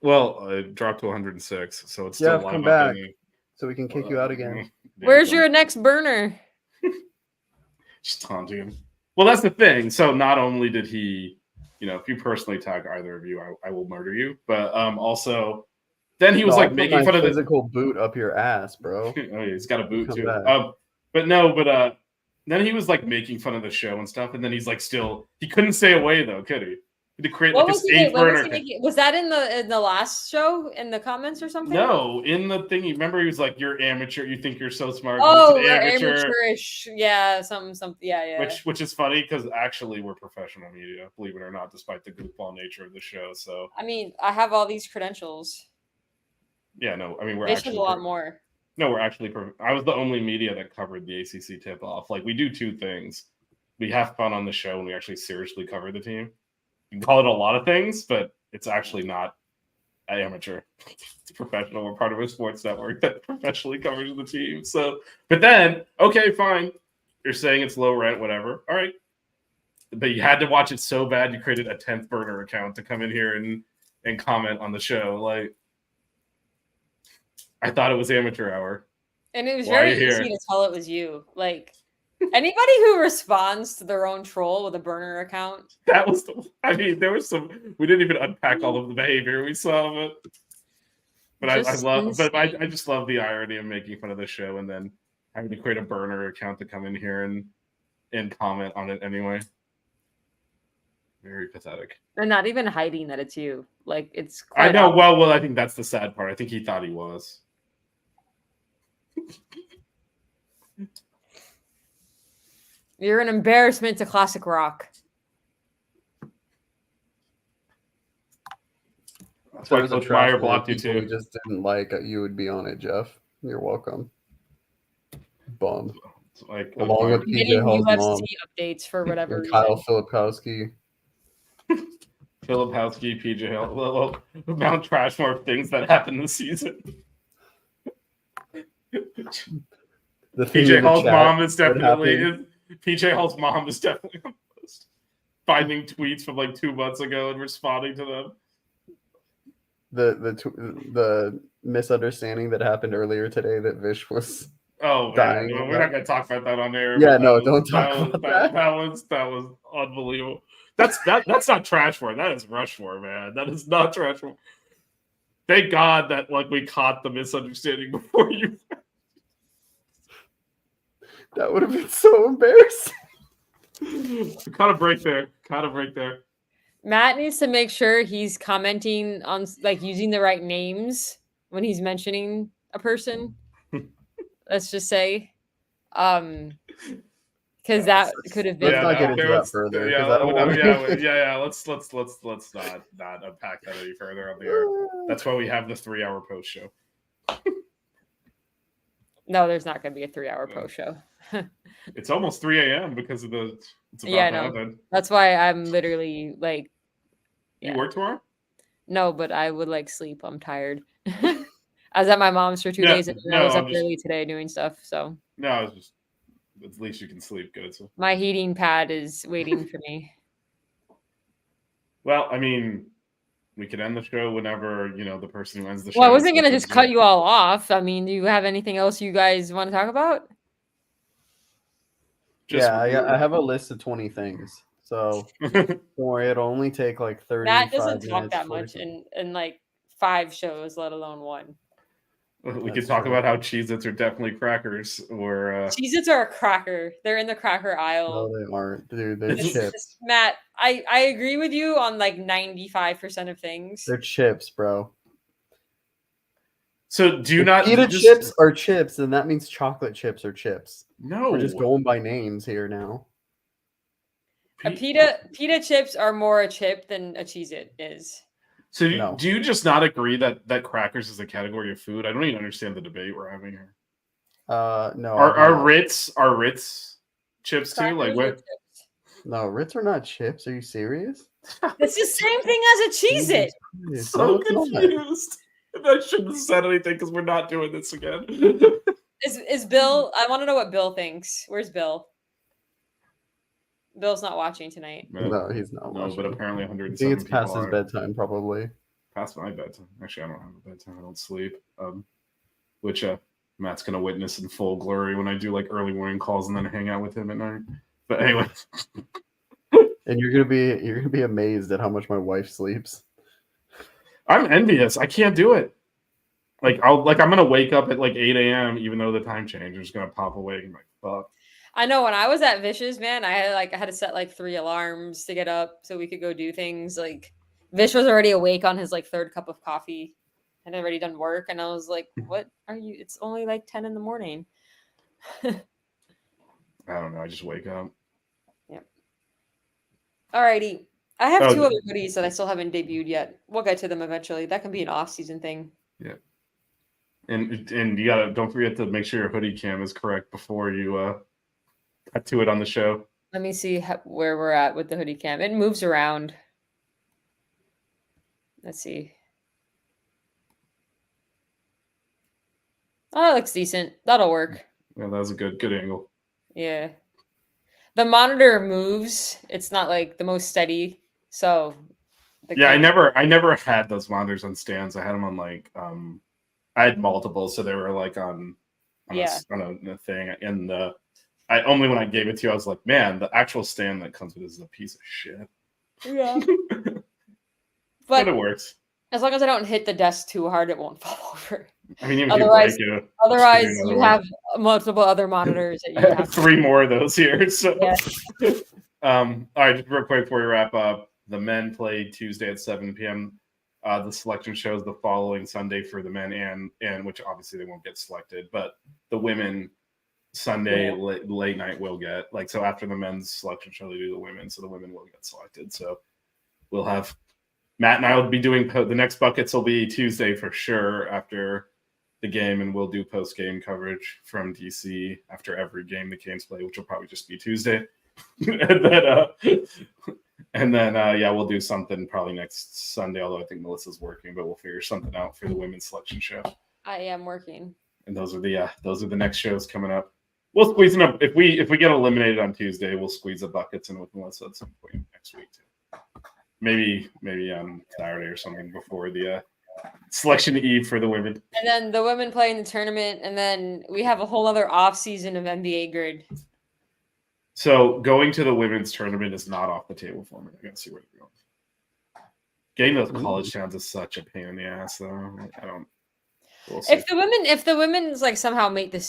E: well, it dropped to 106, so it's still
C: Jeff,
E: live
C: come
E: up
C: back.
E: in
C: So we can kick you out again.
F: Where's your next burner?
E: Just taunting him? Well, that's the thing. So not only did he, if you personally tag either of you, I will murder you. But also, then he was
C: No,
E: like
C: I'll put
E: making
C: my
E: fun of the.
C: physical boot up your ass, bro.
E: Oh yeah, he's got a boot
C: Come
E: too.
C: back.
E: But then he was like making fun of the show and stuff, and then he's like he couldn't stay away though, could he? He had to create
F: What
E: like
F: was
E: his
F: he?
E: eighth
F: What was
E: burner.
F: he making? Was that in the last show in the comments or something?
E: No, in the thing, remember he was like, "You're amateur. You think you're so smart."
F: Oh,
E: It's an
F: we're amateurish. Yeah, something. Yeah.
E: Which is funny because actually we're professional media, believe it or not, despite the goofball nature of the show. So
F: I mean, I have all these credentials.
E: yeah, no, I mean we're
F: This is
E: actually
F: a lot more.
E: No, we're actually. I was the only media that covered the ACC tip off. Like we do two things: we have fun on the show, and we actually seriously cover the team. You can call it a lot of things, but it's actually not amateur. It's professional. We're part of a sports network that professionally covers the team. So, but then, okay, fine. You're saying it's low rent, whatever. All right. But you had to watch it so bad you created a 10th burner account to come in here and comment on the show. Like, I thought it was amateur hour.
F: And it was
E: Why are
F: very
E: you
F: easy
E: here?
F: to tell it was you. Like anybody who responds to their own troll with a burner account.
E: That was there was some. We didn't even unpack all of the behavior we saw, but I
F: Just
E: love. But I
F: insane.
E: just love the irony of making fun of the show and then having to create a burner account to come in here and comment on it anyway. Very pathetic.
F: And not even hiding that it's you. Like it's
E: I
F: quite
E: know.
F: obvious.
E: Well, I think that's the sad part. I think he thought he was.
F: You're an embarrassment to classic rock.
E: That's
C: There
E: why
C: was a
E: Coach
C: trash
E: Meyer
C: can
E: blocked you
C: people
E: too.
C: We just didn't like you would be on it, Jeff. You're welcome. Bum.
E: It's like
C: Along with
F: Getting
C: PJ Hall's
F: UFC
C: mom
F: updates for whatever
C: and
F: reason.
C: Kyle Filipkowski.
E: Filipowski, PJ Hill, little Mount Trashmore of things that happened this season.
C: The thing in
E: PJ
C: the
E: Hall's
C: chat
E: mom is
C: that
E: definitely
C: happened.
E: PJ Hall's mom is definitely on the list. Finding tweets from like 2 months ago and responding to them.
C: The misunderstanding that happened earlier today that Vish was
E: Oh,
C: dying.
E: man. We're not going to talk about that on air.
C: Yeah,
E: but
C: no,
E: that
C: don't
E: was-
C: talk
E: that
C: about
E: was,
C: that.
E: That was unbelievable. That's not Trashmore. That is Rushmore, man. That is not Trashmore. Thank God that like we caught the misunderstanding before you.
C: That would have been so embarrassing.
E: Caught a break there.
F: Matt needs to make sure he's commenting on like using the right names when he's mentioning a person. Let's just say. Because that could have been
C: Let's not get into
E: there
C: that
E: was-
C: further, 'cause
E: Yeah,
C: I don't wanna-
E: yeah. Let's not unpack that any further on the air. That's why we have the 3-hour post show.
F: No, there's not going to be a 3-hour post show.
E: It's almost 3 a.m. because of the. It's about
F: Yeah, I
E: to
F: know.
E: happen.
F: That's why I'm literally like,
E: You
F: Yeah.
E: work tomorrow?
F: no, but I would like sleep. I'm tired. I was at my mom's for 2
E: Yeah,
F: days and I
E: no,
F: was
E: I'm
F: up
E: just-
F: early today doing stuff. So
E: No, it's just. At least you can sleep good. So.
F: my heating pad is waiting for me.
E: Well, I mean, we could end the show whenever the person who ends the show.
F: Well, I wasn't going to
E: says
F: just cut you all off. I mean, do you have anything else you guys want to talk about?
E: Just-
C: I have a list of 20 things. So don't worry, it'll only take like 30
F: Matt doesn't talk
C: minutes,
F: that
C: 40
F: much in like 5 shows, let alone one.
E: We
C: That's
E: could talk
C: true.
E: about how Cheez-Its are definitely crackers, or
F: Cheez-Its are a cracker. They're in the cracker aisle.
C: No, they aren't, dude. They're
E: It's-
C: chips.
F: Matt, I agree with you on like 95% of things.
C: They're chips, bro.
E: so do you
C: If
E: not
C: pita
E: just-
C: chips are chips, then that means chocolate chips are chips.
E: No,
C: We're just going by names here now.
F: A pita chips are more a chip than a Cheez-It is.
E: So
C: No.
E: do you just not agree that crackers is a category of food? I don't even understand the debate we're having here.
C: No.
E: Are
C: no.
E: Ritz chips too? Like
F: Crackers are
E: what?
F: chips.
C: No, Ritz are not chips. Are you serious?
F: It's the same thing as a Cheez-It.
C: Jesus Christ.
E: So
C: No, it's not.
E: confused. I shouldn't have said anything because we're not doing this again.
F: Is Bill? I want to know what Bill thinks. Where's Bill? Bill's not watching tonight.
C: No, he's not.
E: No, but
C: watching.
E: apparently
C: I think
E: 107
C: it's past
E: people
C: his
E: are.
C: bedtime, probably.
E: Past my bedtime. Actually, I don't have a bedtime. I don't sleep. Which Matt's gonna witness in full glory when I do like early morning calls and then hang out with him at night. But anyway,
C: And you're gonna be amazed at how much my wife sleeps.
E: I'm envious. I can't do it. Like I'm gonna wake up at like 8 a.m. even though the time change. I'm just gonna pop awake and like fuck.
F: I know when I was at Vish's, man, I had to set like 3 alarms to get up so we could go do things. Like Vish was already awake on his like third cup of coffee and had already done work, and I was like, "What are you? It's only like 10 in the morning."
E: I don't know. I just wake up.
F: Alrighty, I have
E: Oh,
F: 2 other hoodies that I still haven't debuted yet. We'll get to them eventually. That can be an off-season thing.
E: And you gotta don't forget to make sure your hoodie cam is correct before you cut to it on the show.
F: Let me see where we're at with the hoodie cam. It moves around. Let's see. Oh, that looks decent. That'll work.
E: Yeah, that was a good angle.
F: Yeah. The monitor moves. It's not like the most steady. So
E: Yeah, I never had those monitors on stands. I had them on like I had multiple, so they were like on
F: Yeah.
E: a thing. And I only when I gave it to you, I was like, man, the actual stand that comes with this is a piece of shit.
F: Yeah.
E: But
F: But
E: it works.
F: as long as I don't hit the desk too hard, it won't fall over.
E: I mean, even
F: Otherwise-
E: if you break it,
F: Otherwise,
E: just give me
F: you
E: another
F: have multiple other monitors that
E: one.
F: you
E: I have
F: have.
E: 3 more of those here. So
F: Yeah.
E: all right, just real quick before we wrap up, the men play Tuesday at 7 p.m. The selection shows the following Sunday for the men, and which obviously they won't get selected, but the women Sunday late night will get like so after the men's selection show they do the women, so the women will get selected. So we'll have Matt and I will be doing the next buckets will be Tuesday for sure after the game, and we'll do post game coverage from DC after every game the Canes play, which will probably just be Tuesday. And then yeah, we'll do something probably next Sunday, although I think Melissa's working, but we'll figure something out for the women's selection show.
F: I am working.
E: And those are the next shows coming up. We'll squeeze them up if we get eliminated on Tuesday. We'll squeeze the buckets in with Melissa at some point next week too. Maybe on Saturday or something before the selection eve for the women.
F: And then the women play in the tournament, and then we have a whole other off season of NBA grid.
E: So going to the women's tournament is not off the table for me. I gotta see where they're going. Getting those college towns is such a pain in the ass, though. I don't. We'll see.
F: If the women's like somehow make the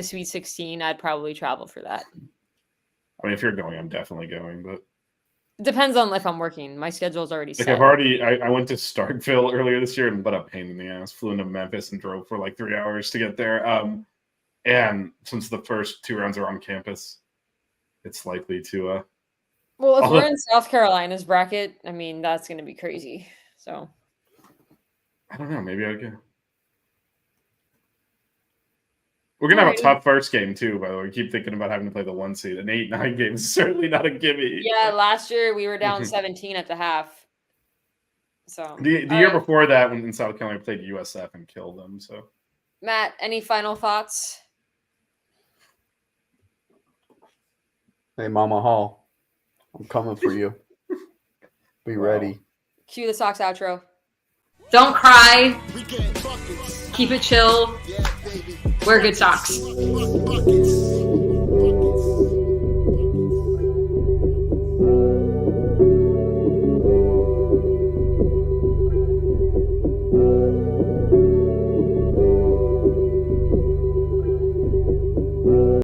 F: Sweet 16, I'd probably travel for that.
E: I mean, if you're going, I'm definitely going. But
F: Depends on if I'm working. My schedule's already
E: like,
F: set.
E: I went to Starkville earlier this year, and what a pain in the ass. Flew into Memphis and drove for like 3 hours to get there. And since the first 2 rounds are on campus, it's likely to.
F: Well, if
E: I'll
F: we're
E: let-
F: in South Carolina's bracket, I mean that's going to be crazy. So
E: I don't know. Maybe I go. We're gonna have a
F: Alrighty.
E: tough first game too. By the way, we keep thinking about having to play the 1 seed. An 8-9 game is certainly not a gimme.
F: yeah, last year we were down 17 at the half. So
E: The
F: all
E: year
F: right.
E: before that, when in South Carolina, we played USF and killed them. So
F: Matt, any final thoughts?
C: Hey, Mama Hall, I'm coming for you. Be
E: Wow.
C: ready.
F: Cue the Sox outro.
D: Don't cry.
B: We get buckets.
D: Keep it chill.
B: Yeah, baby.
D: Wear good socks.
B: Buckets.